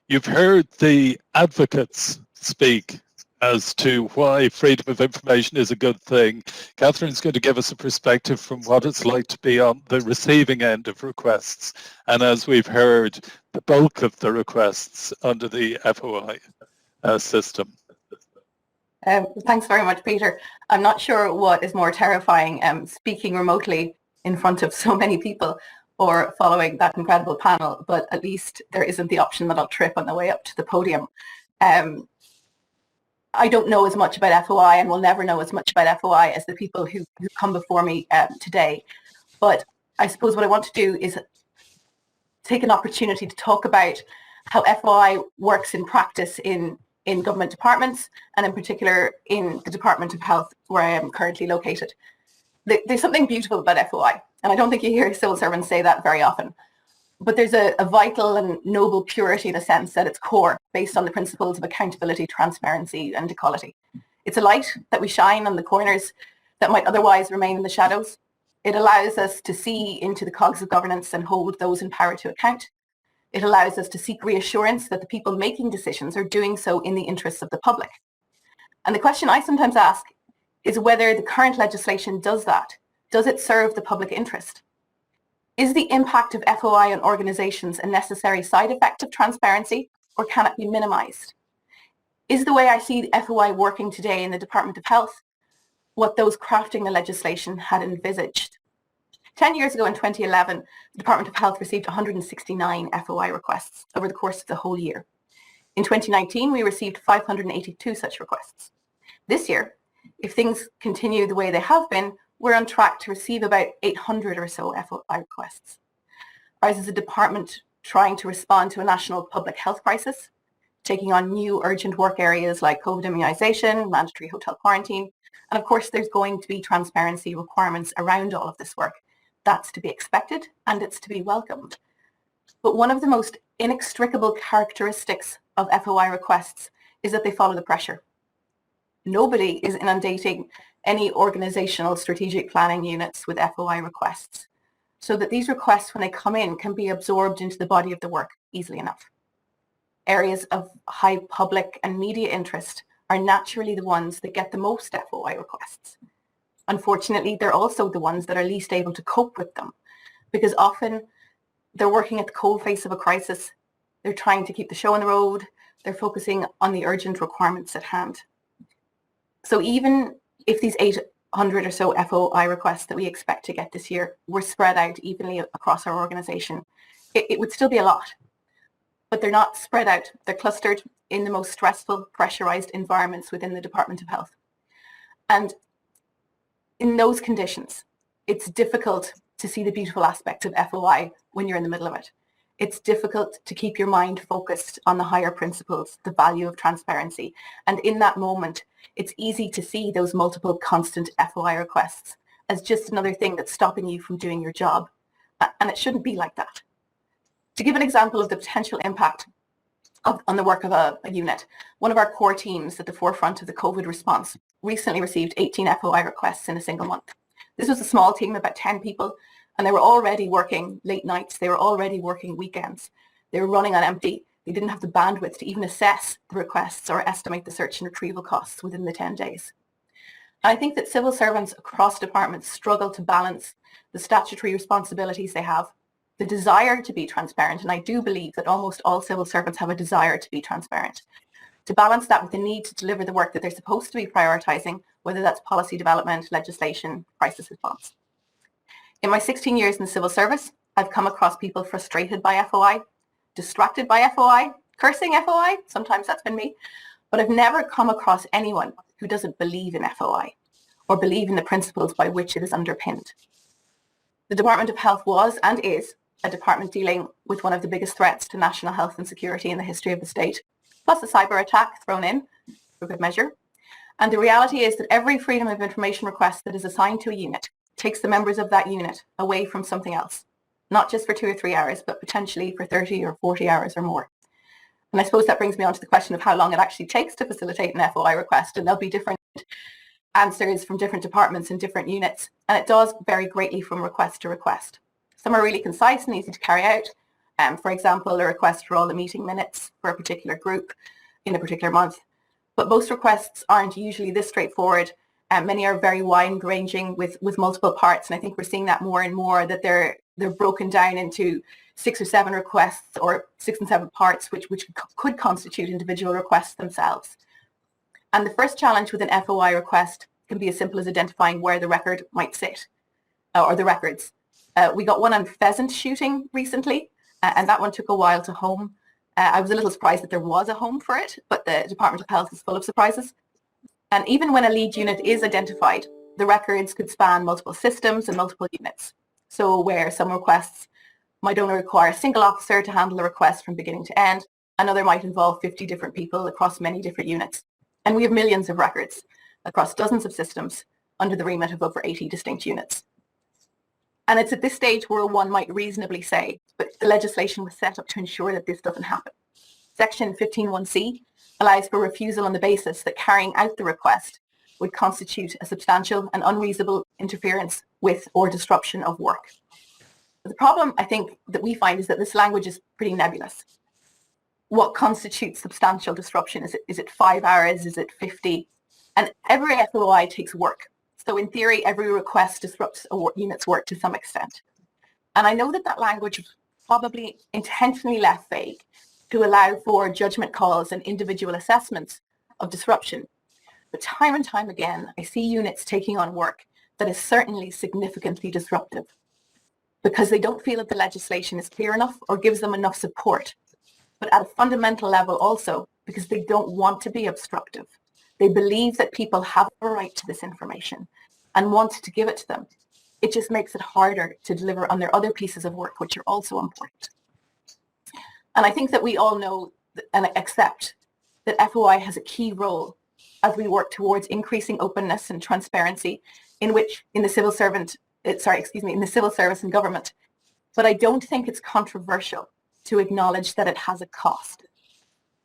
you've heard the advocates speak as to why freedom of information is a good thing. Catherine's going to give us a perspective from what it's like to be on the receiving end of requests. And as we've heard, the bulk of the requests under the FOI system. Thanks very much, Peter. I'm not sure what is more terrifying, speaking remotely in front of so many people or following that incredible panel, but at least there isn't the option that I'll trip on the way up to the podium. I don't know as much about FOI and will never know as much about FOI as the people who come before me today. But I suppose what I want to do is take an opportunity to talk about how FOI works in practice in government departments, and in particular in the Department of Health, where I am currently located. There's something beautiful about FOI, and I don't think you hear civil servants say that very often. But there's a vital and noble purity in a sense at its core, based on the principles of accountability, transparency, and equality. It's a light that we shine on the corners that might otherwise remain in the shadows. It allows us to see into the cogs of governance and hold those in power to account. It allows us to seek reassurance that the people making decisions are doing so in the interests of the public. And the question I sometimes ask is whether the current legislation does that. Does it serve the public interest? Is the impact of FOI on organisations a necessary side effect of transparency, or can it be minimised? Is the way I see FOI working today in the Department of Health what those crafting the legislation had envisaged? 10 years ago in 2011, the Department of Health received 169 FOI requests over the course of the whole year. In 2019, we received 582 such requests. This year, if things continue the way they have been, we're on track to receive about 800 or so FOI requests. Ours is a department trying to respond to a national public health crisis, taking on new urgent work areas like COVID immunisation, mandatory hotel quarantine, and of course there's going to be transparency requirements around all of this work. That's to be expected and it's to be welcomed. But one of the most inextricable characteristics of FOI requests is that they follow the pressure. Nobody is inundating any organisational strategic planning units with FOI requests, so that these requests, when they come in, can be absorbed into the body of the work easily enough. Areas of high public and media interest are naturally the ones that get the most FOI requests. Unfortunately, they're also the ones that are least able to cope with them, because often they're working at the coalface of a crisis, they're trying to keep the show on the road, they're focusing on the urgent requirements at hand. So even if these 800 or so FOI requests that we expect to get this year were spread out evenly across our organisation, it would still be a lot. But they're not spread out. They're clustered in the most stressful, pressurised environments within the Department of Health. And in those conditions, it's difficult to see the beautiful aspects of FOI when you're in the middle of it. It's difficult to keep your mind focused on the higher principles, the value of transparency. And in that moment, it's easy to see those multiple constant FOI requests as just another thing that's stopping you from doing your job. And it shouldn't be like that. To give an example of the potential impact on the work of a unit, one of our core teams at the forefront of the COVID response recently received 18 FOI requests in a single month. This was a small team, about 10 people, and they were already working late nights. They were already working weekends. They were running on empty. They didn't have the bandwidth to even assess the requests or estimate the search and retrieval costs within the 10 days. I think that civil servants across departments struggle to balance the statutory responsibilities they have, the desire to be transparent, and I do believe that almost all civil servants have a desire to be transparent, to balance that with the need to deliver the work that they're supposed to be prioritising, whether that's policy development, legislation, crisis response. In my 16 years in the civil service, I've come across people frustrated by FOI, distracted by FOI, cursing FOI, sometimes that's been me, but I've never come across anyone who doesn't believe in FOI or believe in the principles by which it is underpinned. The Department of Health was and is a department dealing with one of the biggest threats to national health and security in the history of the state, plus a cyber attack thrown in for good measure. And the reality is that every freedom of information request that is assigned to a unit takes the members of that unit away from something else, not just for 2 or 3 hours, but potentially for 30 or 40 hours or more. And I suppose that brings me on to the question of how long it actually takes to facilitate an FOI request, and there'll be different answers from different departments and different units, and it does vary greatly from request to request. Some are really concise and easy to carry out. For example, a request for all the meeting minutes for a particular group in a particular month. But most requests aren't usually this straightforward. Many are very wide-ranging with multiple parts, and I think we're seeing that more and more, that they're broken down into 6 or 7 requests or 6 and 7 parts, which could constitute individual requests themselves. And the first challenge with an FOI request can be as simple as identifying where the record might sit, or the records. We got one on pheasant shooting recently, and that one took a while to home. I was a little surprised that there was a home for it, but the Department of Health is full of surprises. And even when a lead unit is identified, the records could span multiple systems and multiple units. So where some requests might only require a single officer to handle the request from beginning to end, another might involve 50 different people across many different units. And we have millions of records across dozens of systems under the remit of over 80 distinct units. And it's at this stage where one might reasonably say, but the legislation was set up to ensure that this doesn't happen. Section 15(1)(c) allows for refusal on the basis that carrying out the request would constitute a substantial and unreasonable interference with or disruption of work. But the problem, I think, that we find is that this language is pretty nebulous. What constitutes substantial disruption? Is it 5 hours? Is it 50? And every FOI takes work. So in theory, every request disrupts a unit's work to some extent. And I know that that language was probably intentionally left vague to allow for judgment calls and individual assessments of disruption. But time and time again, I see units taking on work that is certainly significantly disruptive because they don't feel that the legislation is clear enough or gives them enough support. But at a fundamental level also, because they don't want to be obstructive. They believe that people have a right to this information and want to give it to them. It just makes it harder to deliver on their other pieces of work, which are also important. And I think that we all know and accept that FOI has a key role as we work towards increasing openness and transparency in the civil service and government. But I don't think it's controversial to acknowledge that it has a cost.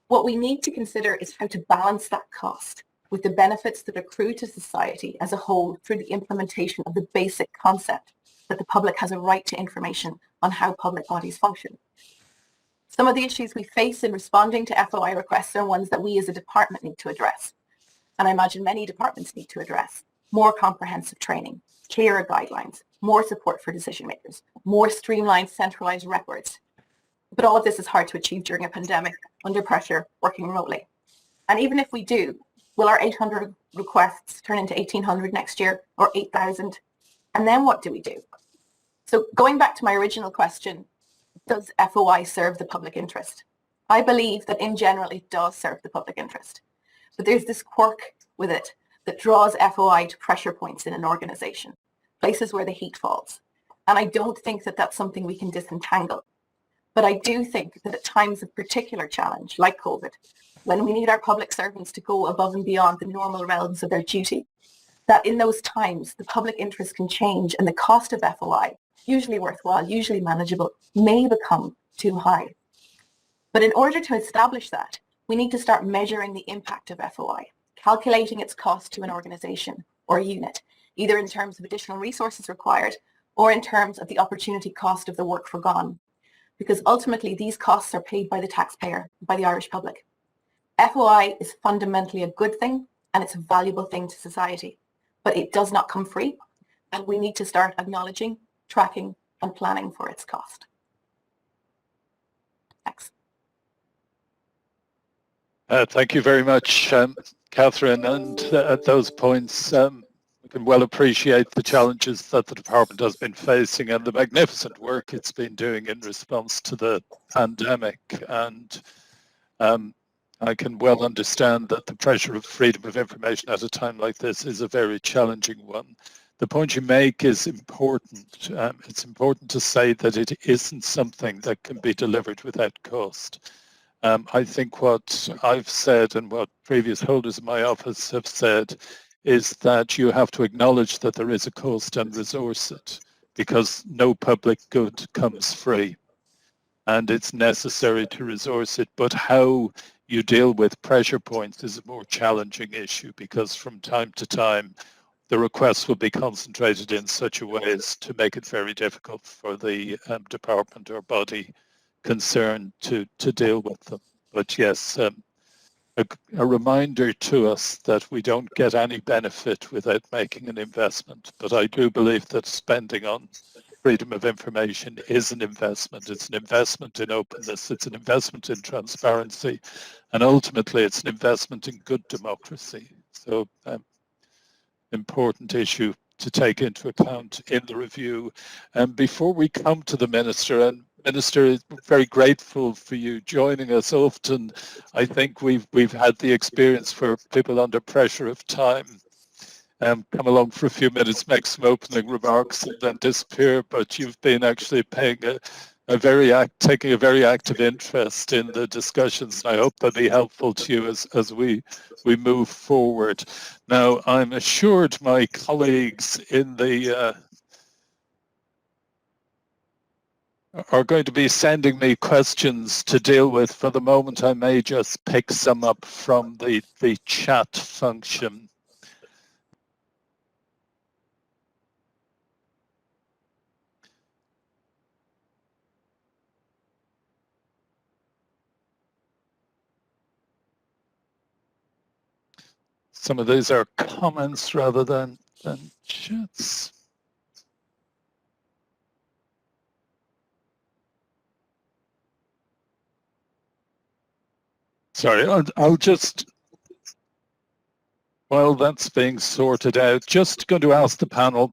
What we need to consider is how to balance that cost with the benefits that accrue to society as a whole through the implementation of the basic concept that the public has a right to information on how public bodies function. Some of the issues we face in responding to FOI requests are ones that we as a department need to address. And I imagine many departments need to address. More comprehensive training, clearer guidelines, more support for decision makers, more streamlined centralized records. But all of this is hard to achieve during a pandemic, under pressure, working remotely. And even if we do, will our 800 requests turn into 1,800 next year or 8,000? And then what do we do? So going back to my original question, does FOI serve the public interest? I believe that in general it does serve the public interest. But there's this quirk with it that draws FOI to pressure points in an organization, places where the heat falls. And I don't think that that's something we can disentangle. But I do think that at times of particular challenge, like COVID, when we need our public servants to go above and beyond the normal realms of their duty, that in those times, the public interest can change and the cost of FOI, usually worthwhile, usually manageable, may become too high. But in order to establish that, we need to start measuring the impact of FOI, calculating its cost to an organization or a unit, either in terms of additional resources required or in terms of the opportunity cost of the work forgone. Because ultimately these costs are paid by the taxpayer, by the Irish public. FOI is fundamentally a good thing and it's a valuable thing to society. but it does not come free. And we need to start acknowledging, tracking and planning for its cost. Thanks. Thank you very much, Catherine. And at those points, we can well appreciate the challenges that the department has been facing and the magnificent work it's been doing in response to the pandemic. And I can well understand that the pressure of freedom of information at a time like this is a very challenging one. The point you make is important. It's important to say that it isn't something that can be delivered without cost. I think what I've said and what previous holders of my office have said is that you have to acknowledge that there is a cost and resource it, because no public good comes free, and it's necessary to resource it. But how you deal with pressure points is a more challenging issue, because from time to time the requests will be concentrated in such a way as to make it very difficult for the department or body concerned to deal with them. But yes, a reminder to us that we don't get any benefit without making an investment. But I do believe that spending on freedom of information is an investment. It's an investment in openness, it's an investment in transparency, and ultimately it's an investment in good democracy. So important issue to take into account in the review. And before we come to the Minister, and Minister, is very grateful for you joining us. Often I think we've had the experience where people under pressure of time come along for a few minutes, make some opening remarks and then disappear, but you've been actually paying taking a very active interest in the discussions, and I hope they'll be helpful to you as we move forward. Now, I'm assured my colleagues in the are going to be sending me questions to deal with. For the moment, I may just pick some up from the chat function. Some of these are comments rather than chats. Sorry, I'll just, while that's being sorted out, just going to ask the panel,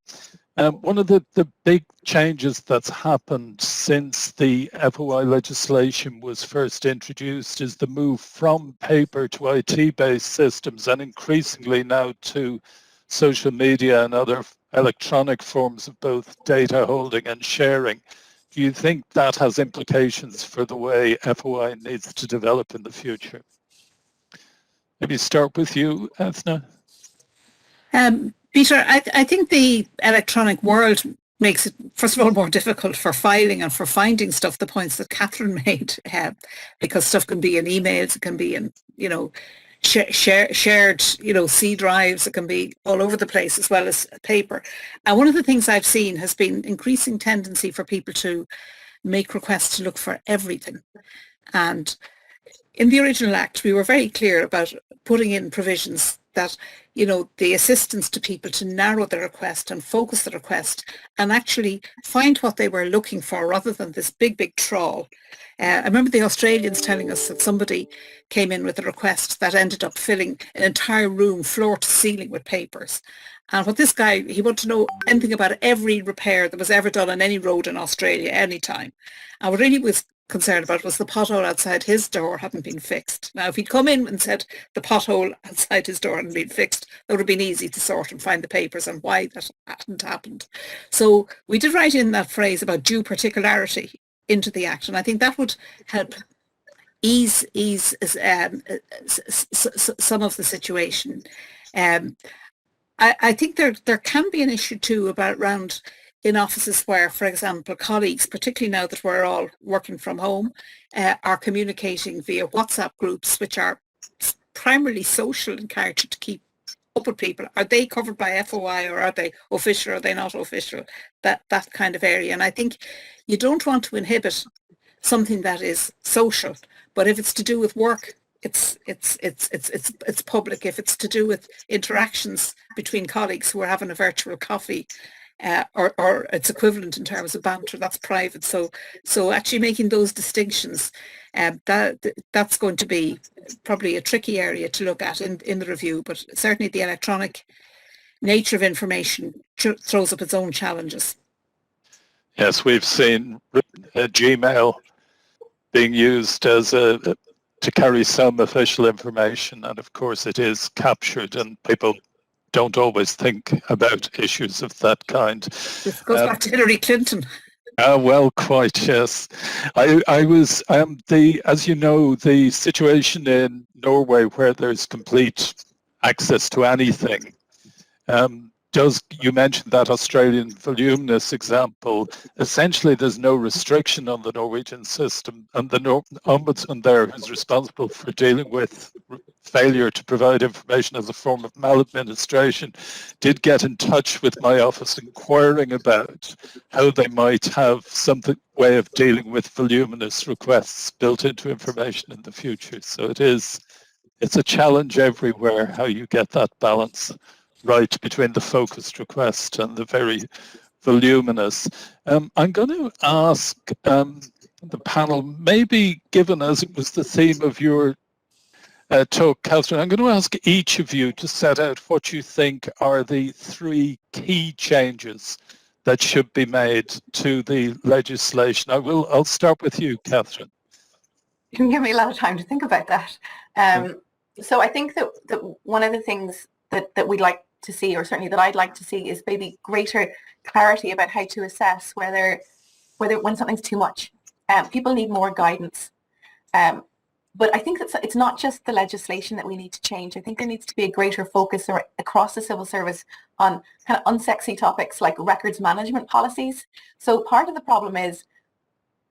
one of the big changes that's happened since the FOI legislation was first introduced is the move from paper to IT-based systems, and increasingly now to social media and other electronic forms of both data holding and sharing. Do you think that has implications for the way FOI needs to develop in the future? Maybe start with you, Eithne. Peter, I think the electronic world makes it, first of all, more difficult for filing and for finding stuff, the points that Catherine made, because stuff can be in emails, it can be in, shared, C drives, it can be all over the place as well as paper. And one of the things I've seen has been increasing tendency for people to make requests to look for everything. And in the original Act, we were very clear about putting in provisions that, the assistance to people to narrow the request and focus the request and actually find what they were looking for rather than this big trawl. I remember the Australians telling us that somebody came in with a request that ended up filling an entire room floor to ceiling with papers. And what this guy, he wanted to know anything about every repair that was ever done on any road in Australia, anytime. And what really was concerned about was the pothole outside his door hadn't been fixed. Now, if he'd come in and said the pothole outside his door hadn't been fixed, that would have been easy to sort and find the papers and why that hadn't happened. So we did write in that phrase about due particularity into the Act, and I think that would help ease some of the situation. I think there can be an issue too around in offices where, for example, colleagues, particularly now that we're all working from home, are communicating via WhatsApp groups, which are primarily social in character to keep up with people. Are they covered by FOI, or are they official, or are they not official? That kind of area. And I think you don't want to inhibit something that is social, but if it's to do with work, it's public. If it's to do with interactions between colleagues who are having a virtual coffee, or its equivalent in terms of banter, that's private. So actually making those distinctions, that's going to be probably a tricky area to look at in the review. But certainly the electronic nature of information throws up its own challenges. Yes, we've seen Gmail being used as to carry some official information, and of course it is captured, and people don't always think about issues of that kind. This goes back to Hillary Clinton. Well, quite, yes. I was, as you know, the situation in Norway where there's complete access to anything, you mentioned that Australian voluminous example. Essentially, there's no restriction on the Norwegian system, and the ombudsman there, who's responsible for dealing with failure to provide information as a form of maladministration, did get in touch with my office inquiring about how they might have some way of dealing with voluminous requests built into information in the future. So it's a challenge everywhere how you get that balance right between the focused request and the very voluminous. I'm going to ask the panel, maybe given as it was the theme of your talk, Catherine, I'm going to ask each of you to set out what you think are the 3 key changes that should be made to the legislation. I'll start with you, Catherine. You can give me a lot of time to think about that. So I think that one of the things that we'd like to see, or certainly that I'd like to see, is maybe greater clarity about how to assess whether when something's too much. People need more guidance. But I think it's not just the legislation that we need to change. I think there needs to be a greater focus across the civil service on kind of unsexy topics like records management policies. So part of the problem is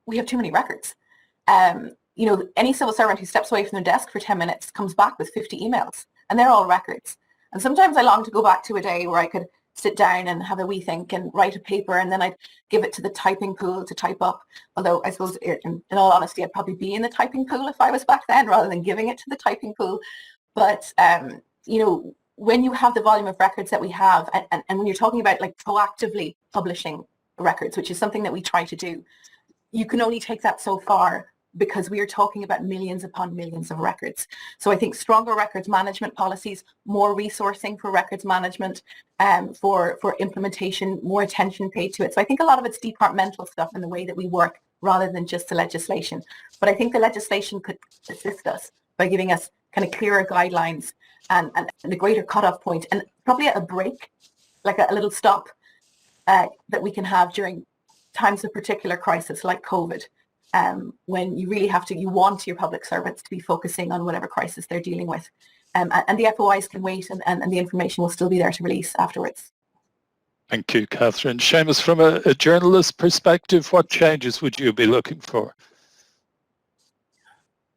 we have too many records. Any civil servant who steps away from their desk for 10 minutes comes back with 50 emails, and they're all records. And sometimes I long to go back to a day where I could sit down and have a wee think and write a paper, and then I'd give it to the typing pool to type up. Although I suppose, in all honesty, I'd probably be in the typing pool if I was back then rather than giving it to the typing pool. But, when you have the volume of records that we have, and when you're talking about like proactively publishing records, which is something that we try to do, you can only take that so far, because we are talking about millions upon millions of records. So I think stronger records management policies, more resourcing for records management, for implementation, more attention paid to it. So I think a lot of it's departmental stuff in the way that we work rather than just the legislation. But I think the legislation could assist us by giving us kind of clearer guidelines and a greater cutoff point, and probably a break, like a little stop that we can have during times of particular crisis like COVID. When you really you want your public servants to be focusing on whatever crisis they're dealing with. And the FOIs can wait, and the information will still be there to release afterwards. Thank you, Catherine. Seamus, from a journalist perspective, what changes would you be looking for?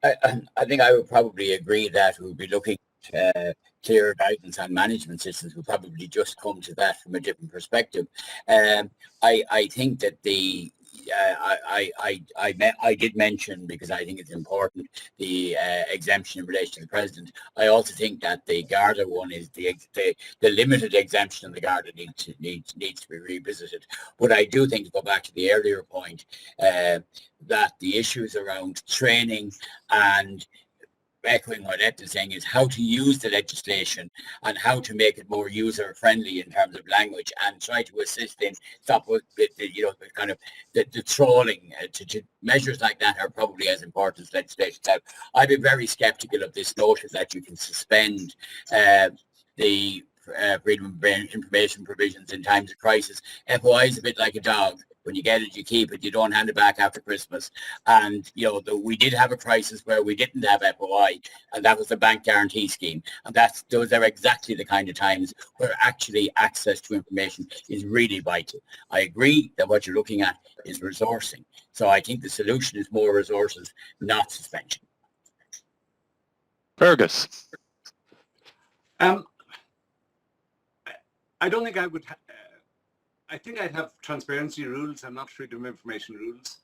I think I would probably agree that we'll be looking at clearer guidance on management systems. We'll probably just come to that from a different perspective. I think that I did mention, because I think it's important, the exemption in relation to the president. I also think that the Garda one is the limited exemption on the Garda needs to be revisited. But I do think, to go back to the earlier point, that the issues around training and echoing what Eithne is saying is how to use the legislation and how to make it more user friendly in terms of language, and try to assist in stop with the trawling. Measures like that are probably as important as legislation. Now, I'd be very sceptical of this notion that you can suspend the freedom of information provisions in times of crisis. FOI is a bit like a dog. When you get it, you keep it. You don't hand it back after Christmas. And, we did have a crisis where we didn't have FOI, and that was the bank guarantee scheme. And those are exactly the kind of times where actually access to information is really vital. I agree that what you're looking at is resourcing. So I think the solution is more resources, not suspension. Fergus. I don't think I would... I think I'd have transparency rules and not freedom of information rules.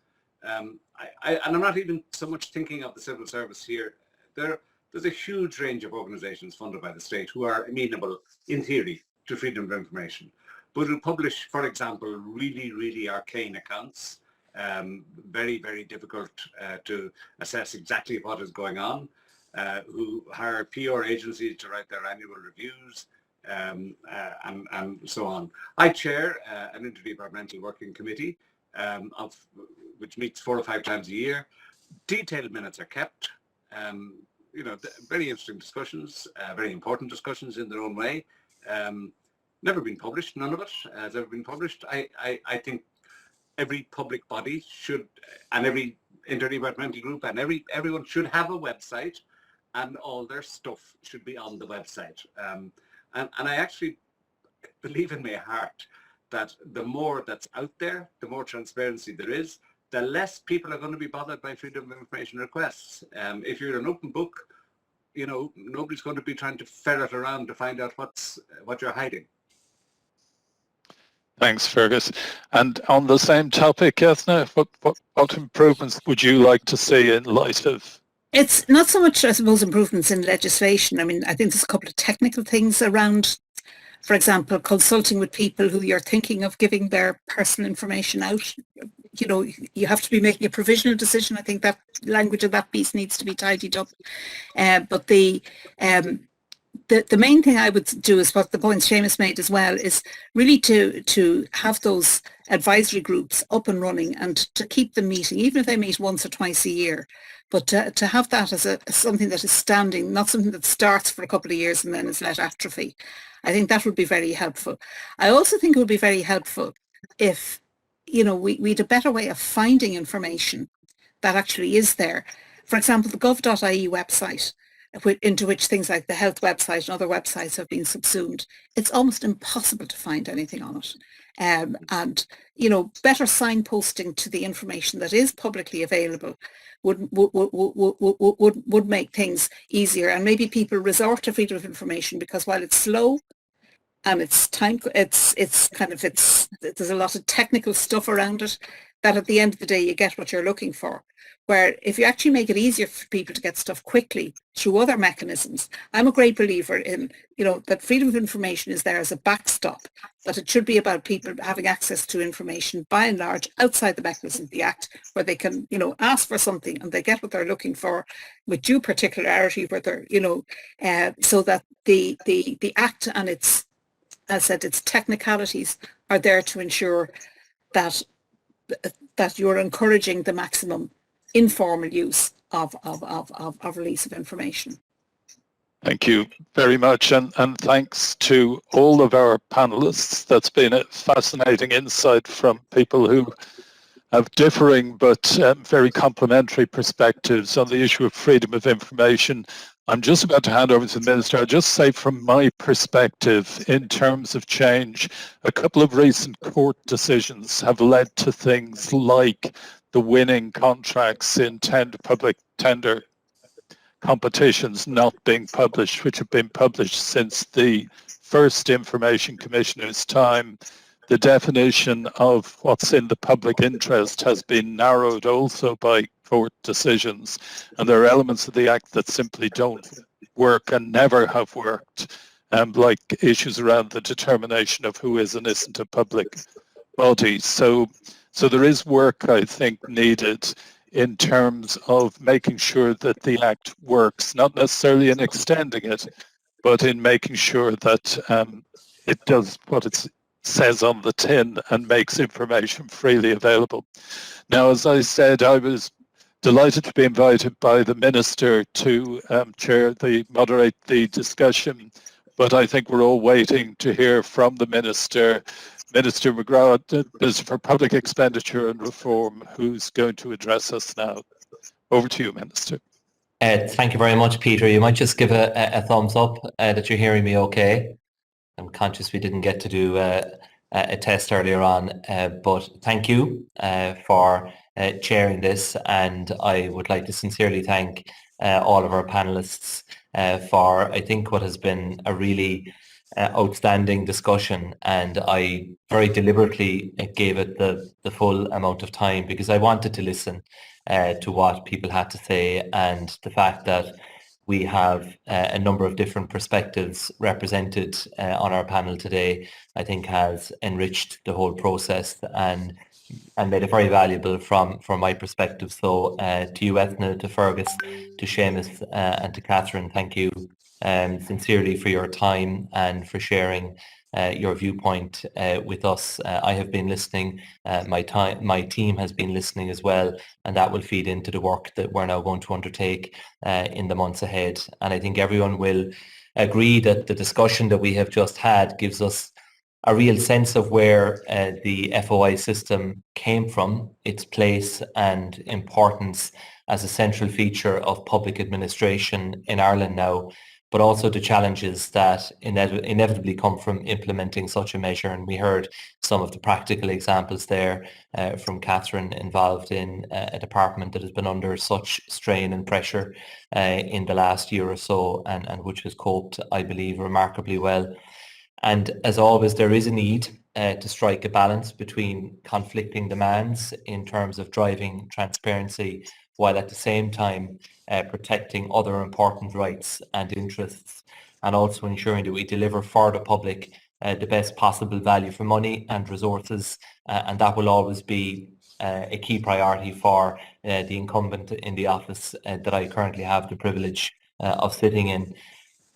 And I'm not even so much thinking of the civil service here. There there's a huge range of organisations funded by the state who are amenable, in theory, to freedom of information, but who publish, for example, really, really arcane accounts, very, very difficult to assess exactly what is going on, who hire PR agencies to write their annual reviews, and so on. I chair an interdepartmental working committee which meets 4 or 5 times a year. Detailed minutes are kept. You know, very interesting discussions, very important discussions in their own way. Never been published, none of it has ever been published. I think every public body should, and every interdepartmental group, and everyone should have a website, and all their stuff should be on the website. And I actually believe in my heart that the more that's out there, the more transparency there is, the less people are going to be bothered by freedom of information requests. If you're an open book, you know, nobody's going to be trying to ferret around to find out what you're hiding. Thanks, Fergus. And on the same topic, Eithne, what improvements would you like to see in light of? It's not so much, I suppose, improvements in legislation. I mean, I think there's a couple of technical things around, for example, consulting with people who you're thinking of giving their personal information out. You know, you have to be making a provisional decision. I think that language of that piece needs to be tidied up. But the main thing I would do is what the points Seamus made as well, is really to have those advisory groups up and running and to keep them meeting, even if they meet once or twice a year. But to have that as something that is standing, not something that starts for a couple of years and then is let atrophy. I think that would be very helpful. I also think it would be very helpful if, you know, we had a better way of finding information that actually is there. For example, the gov.ie website, into which things like the health website and other websites have been subsumed, it's almost impossible to find anything on it. And, you know, better signposting to the information that is publicly available would make things easier. And maybe people resort to freedom of information because while it's slow and it's there's a lot of technical stuff around it, that at the end of the day you get what you're looking for. Where if you actually make it easier for people to get stuff quickly through other mechanisms, I'm a great believer in, you know, that freedom of information is there as a backstop, that it should be about people having access to information by and large outside the mechanism of the Act, where they can, you know, ask for something and they get what they're looking for with due particularity, where they're, you know, so that the Act and its, as I said, its technicalities are there to ensure that you're encouraging the maximum informal use of release of information. Thank you very much, and thanks to all of our panelists. That's been a fascinating insight from people who have differing but very complementary perspectives on the issue of freedom of information. I'm just about to hand over to the Minister. I'll just say from my perspective, in terms of change, a couple of recent court decisions have led to things like the winning contracts in public tender competitions not being published, which have been published since the first Information Commissioner's time. The definition of what's in the public interest has been narrowed also by court decisions, and there are elements of the Act that simply don't work and never have worked, like issues around the determination of who is and isn't a public body. So there is work, I think, needed in terms of making sure that the Act works, not necessarily in extending it, but in making sure that it does what it says on the tin and makes information freely available. Now, as I said, I was delighted to be invited by the Minister to moderate the discussion, but I think we're all waiting to hear from the Minister, Minister McGrath, Minister for Public Expenditure and Reform, who's going to address us now. Over to you, Minister. Thank you very much, Peter. You might just give a thumbs up that you're hearing me okay. I'm conscious we didn't get to do a test earlier on, but thank you for chairing this, and I would like to sincerely thank all of our panelists for, I think, what has been a really outstanding discussion, and I very deliberately gave it the full amount of time because I wanted to listen to what people had to say, and the fact that we have a number of different perspectives represented on our panel today, I think has enriched the whole process and made it very valuable from my perspective. So to you, Eithne, to Fergus, to Seamus and to Catherine, thank you sincerely for your time and for sharing your viewpoint with us. I have been listening, my team has been listening as well, and that will feed into the work that we're now going to undertake in the months ahead. And I think everyone will agree that the discussion that we have just had gives us a real sense of where the FOI system came from, its place and importance as a central feature of public administration in Ireland now, but also the challenges that inevitably come from implementing such a measure. And we heard some of the practical examples there from Catherine, involved in a department that has been under such strain and pressure in the last year or so, and which has coped, I believe, remarkably well. And as always, there is a need to strike a balance between conflicting demands in terms of driving transparency, while at the same time protecting other important rights and interests, and also ensuring that we deliver for the public the best possible value for money and resources. And that will always be a key priority for the incumbent in the office that I currently have the privilege of sitting in.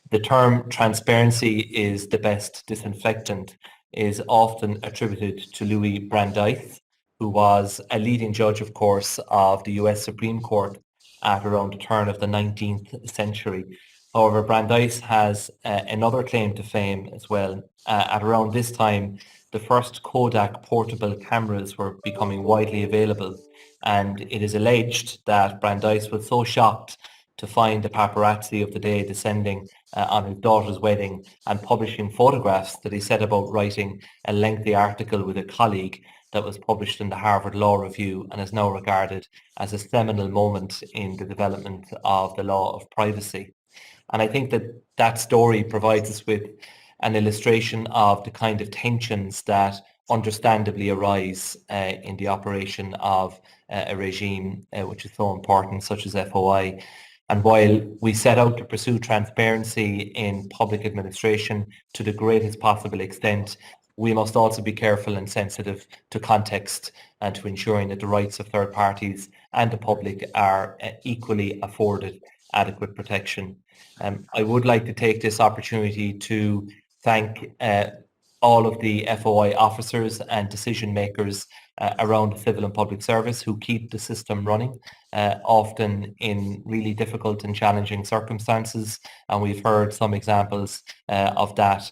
The term transparency is the best disinfectant is often attributed to Louis Brandeis, who was a leading judge, of course, of the US Supreme Court at around the turn of the 19th century. However, Brandeis has another claim to fame as well. At around this time, the first Kodak portable cameras were becoming widely available, and it is alleged that Brandeis was so shocked to find the paparazzi of the day descending on his daughter's wedding and publishing photographs that he set about writing a lengthy article with a colleague that was published in the Harvard Law Review and is now regarded as a seminal moment in the development of the law of privacy. And I think that story provides us with an illustration of the kind of tensions that understandably arise in the operation of a regime which is so important, such as FOI. And while we set out to pursue transparency in public administration to the greatest possible extent, we must also be careful and sensitive to context and to ensuring that the rights of third parties and the public are equally afforded adequate protection. I would like to take this opportunity to thank all of the FOI officers and decision makers around the civil and public service who keep the system running, often in really difficult and challenging circumstances. And we've heard some examples of that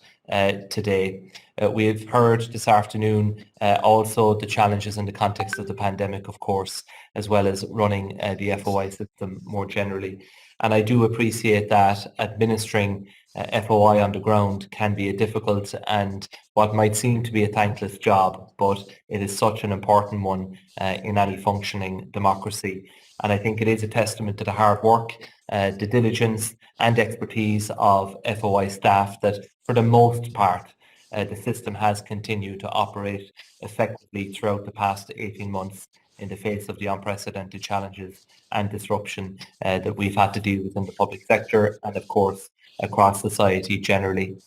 today. We've heard this afternoon also the challenges in the context of the pandemic, of course, as well as running the FOI system more generally. And I do appreciate that administering FOI on the ground can be a difficult and what might seem to be a thankless job, but it is such an important one in any functioning democracy. And I think it is a testament to the hard work, the diligence and expertise of FOI staff that for the most part the system has continued to operate effectively throughout the past 18 months in the face of the unprecedented challenges and disruption that we've had to deal with in the public sector and of course across society generally.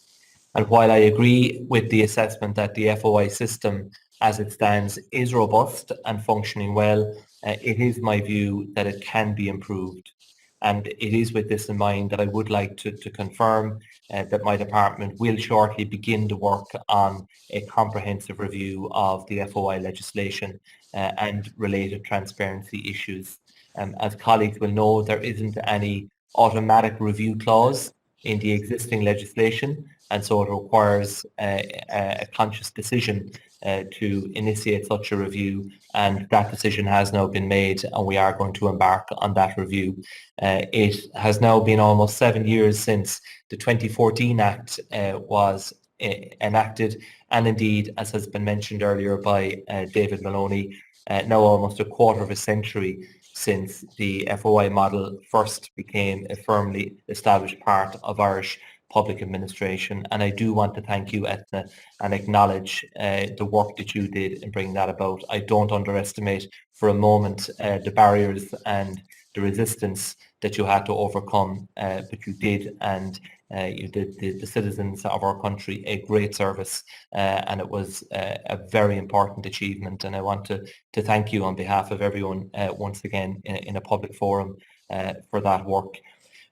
And while I agree with the assessment that the FOI system as it stands is robust and functioning well, it is my view that it can be improved. And it is with this in mind that I would like to confirm that my department will shortly begin to work on a comprehensive review of the FOI legislation and related transparency issues. As colleagues will know, there isn't any automatic review clause in the existing legislation, and so it requires a conscious decision to initiate such a review, and that decision has now been made and we are going to embark on that review. It has now been almost 7 years since the 2014 Act was enacted, and indeed, as has been mentioned earlier by David Moloney, now almost a quarter of a century since the FOI model first became a firmly established part of Irish public administration. And I do want to thank you, Eithne, and acknowledge the work that you did in bringing that about. I don't underestimate for a moment the barriers and the resistance that you had to overcome, but you did, and you did the citizens of our country a great service, and it was a very important achievement. And I want to thank you on behalf of everyone once again in a public forum for that work.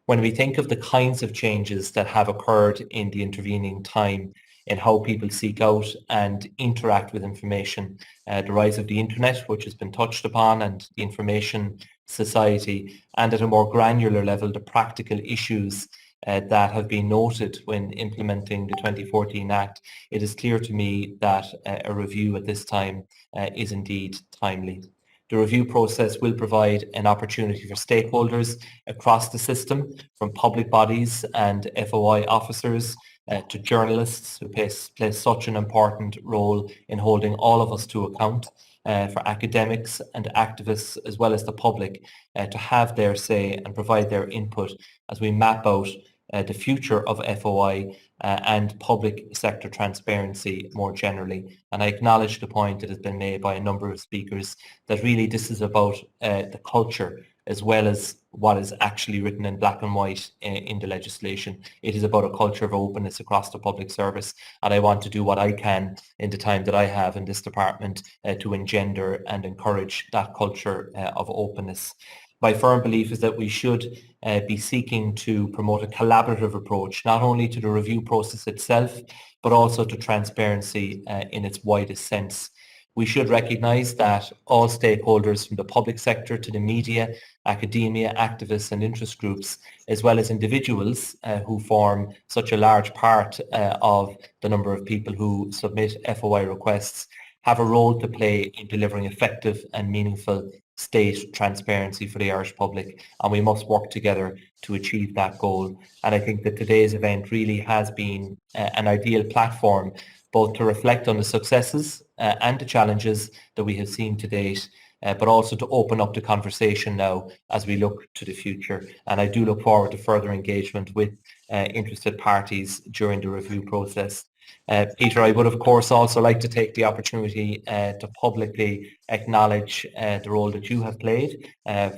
When we think of the kinds of changes that have occurred in the intervening time in how people seek out and interact with information, the rise of the internet, which has been touched upon, and the information society, and at a more granular level, the practical issues that have been noted when implementing the 2014 Act, it is clear to me that a review at this time is indeed timely. The review process will provide an opportunity for stakeholders across the system, from public bodies and FOI officers to journalists who play such an important role in holding all of us to account, for academics and activists as well as the public to have their say and provide their input as we map out the future of FOI and public sector transparency more generally. And I acknowledge the point that has been made by a number of speakers that really this is about the culture as well as what is actually written in black and white in the legislation. It is about a culture of openness across the public service, and I want to do what I can in the time that I have in this department to engender and encourage that culture of openness. My firm belief is that we should be seeking to promote a collaborative approach, not only to the review process itself, but also to transparency in its widest sense. We should recognise that all stakeholders, from the public sector to the media, academia, activists and interest groups, as well as individuals who form such a large part of the number of people who submit FOI requests, have a role to play in delivering effective and meaningful state transparency for the Irish public, and we must work together to achieve that goal. And I think that today's event really has been an ideal platform both to reflect on the successes and the challenges that we have seen to date, but also to open up the conversation now as we look to the future. And I do look forward to further engagement with interested parties during the review process. Peter, I would of course also like to take the opportunity to publicly acknowledge the role that you have played.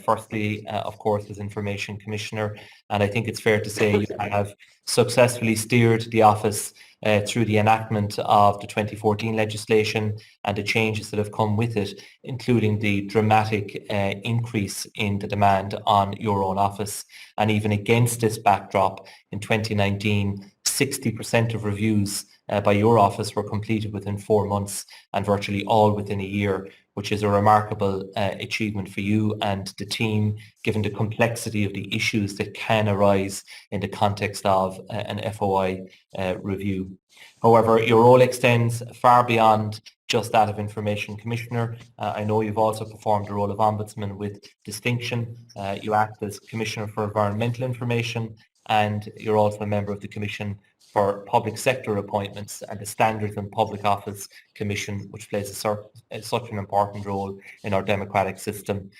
Firstly, of course, as Information Commissioner, and I think it's fair to say you have successfully steered the office through the enactment of the 2014 legislation and the changes that have come with it, including the dramatic increase in the demand on your own office. And even against this backdrop, in 2019, 60% of reviews by your office were completed within 4 months, and virtually all within a year, which is a remarkable achievement for you and the team, given the complexity of the issues that can arise in the context of an FOI review. However, your role extends far beyond just that of Information Commissioner. I know you've also performed the role of Ombudsman with distinction. You act as Commissioner for Environmental Information, and you're also a member of the Commission for Public Sector Appointments and the Standards and Public Office Commission, which plays such an important role in our democratic system.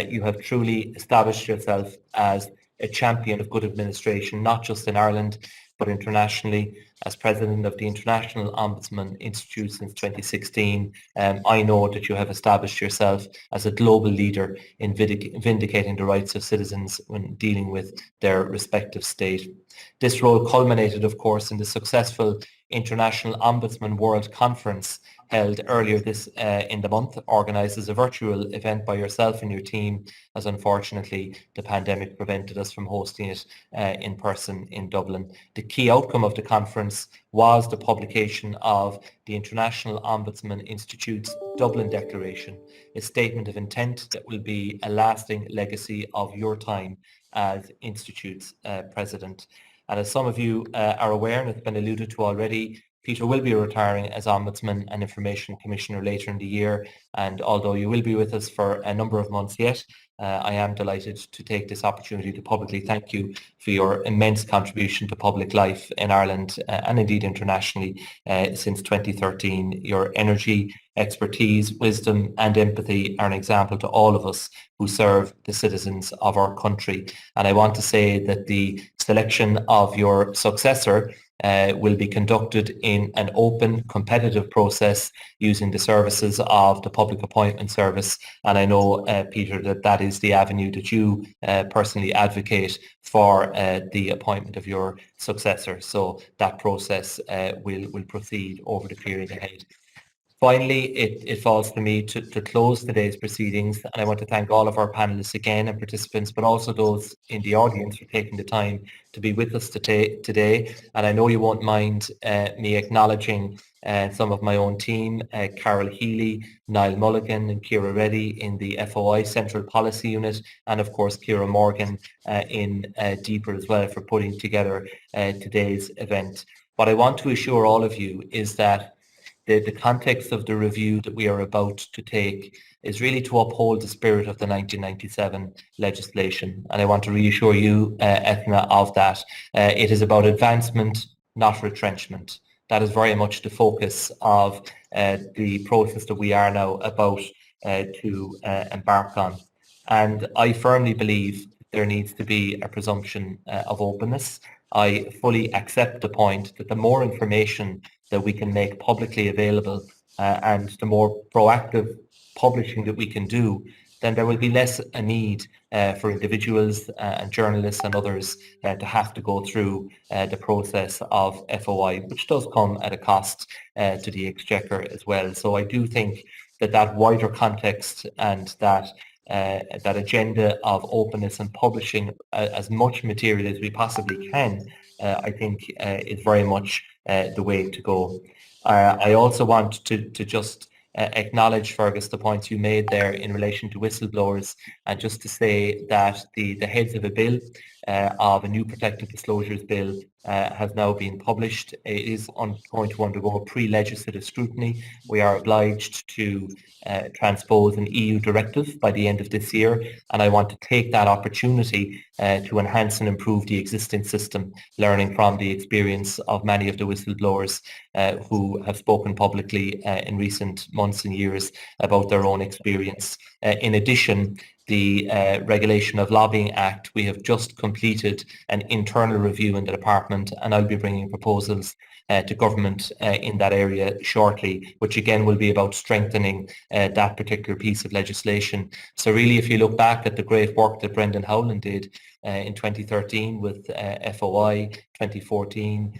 You have truly established yourself as a champion of good administration, not just in Ireland, but internationally. As President of the International Ombudsman Institute since 2016, I know that you have established yourself as a global leader in vindicating the rights of citizens when dealing with their respective state. This role culminated, of course, in the successful International Ombudsman World Conference held earlier in the month, organised as a virtual event by yourself and your team, as unfortunately the pandemic prevented us from hosting it in person in Dublin. The key outcome of the conference was the publication of the International Ombudsman Institute's Dublin Declaration, a statement of intent that will be a lasting legacy of your time as Institute's President. And as some of you are aware, and it's been alluded to already, Peter will be retiring as Ombudsman and Information Commissioner later in the year, and although you will be with us for a number of months yet, I am delighted to take this opportunity to publicly thank you for your immense contribution to public life in Ireland and indeed internationally since 2013. Your energy, expertise, wisdom and empathy are an example to all of us who serve the citizens of our country. And I want to say that the selection of your successor will be conducted in an open, competitive process using the services of the Public Appointment Service. And I know, Peter, that is recognise the avenue that you personally advocate for the appointment of your successor. So that process will proceed over the period ahead. Finally, it falls to me to close today's proceedings, and I want to thank all of our panellists again and participants, but also those in the audience for taking the time to be with us today. And I know you won't mind me acknowledging some of my own team, Carol Healy, Niall Mulligan and Ciara Reddy in the FOI Central Policy Unit, and of course Ciara Morgan in DPER as well for putting together today's event. What I want to assure all of you is that the context of the review that we are about to take is really to uphold the spirit of the 1997 legislation. And I want to reassure you, Eithne, of that. It is about advancement, not retrenchment. That is very much the focus of the process that we are now about to embark on. And I firmly believe there needs to be a presumption of openness. I fully accept the point that the more information that we can make publicly available and the more proactive publishing that we can do, then there will be less a need for individuals and journalists and others to have to go through the process of FOI, which does come at a cost to the Exchequer as well. So I do think that wider context and that agenda of openness and publishing as much material as we possibly can, I think is very much the way to go. I also want to just acknowledge, Fergus, the points you made there in relation to whistleblowers, and just to say that the heads of a bill, of a new protective disclosures bill, has now been published. It is going to undergo a pre-legislative scrutiny. We are obliged to transpose an EU directive by the end of this year, and I want to take that opportunity to enhance and improve the existing system, learning from the experience of many of the whistleblowers who have spoken publicly in recent months and years about their own experience. In addition, the Regulation of Lobbying Act, we have just completed an internal review in the department, and I'll be bringing proposals to government in that area shortly, which again will be about strengthening that particular piece of legislation. So really, if you look back at the great work that Brendan Howland did in 2013 with FOI, 2014,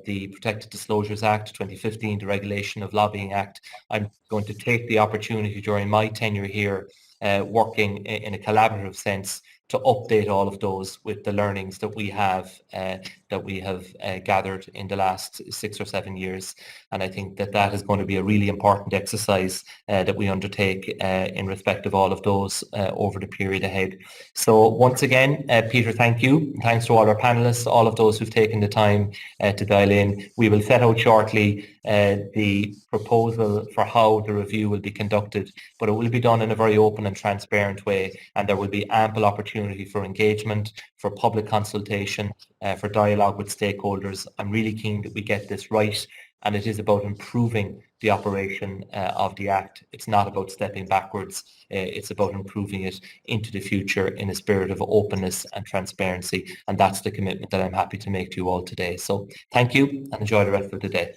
the Protected Disclosures Act, 2015, the Regulation of Lobbying Act, I'm going to take the opportunity during my tenure here working in a collaborative sense to update all of those with the learnings that we have gathered in the last 6 or 7 years. And I think that is going to be a really important exercise that we undertake in respect of all of those over the period ahead. So once again, Peter, thank you. Thanks to all our panellists, all of those who've taken the time to dial in. We will set out shortly the proposal for how the review will be conducted, but it will be done in a very open and transparent way, and there will be ample opportunity for engagement, for public consultation, for dialogue with stakeholders. I'm really keen that we get this right, and it is about improving the operation of the Act. It's not about stepping backwards. It's about improving it into the future in a spirit of openness and transparency, and that's the commitment that I'm happy to make to you all today. So thank you, and enjoy the rest of the day.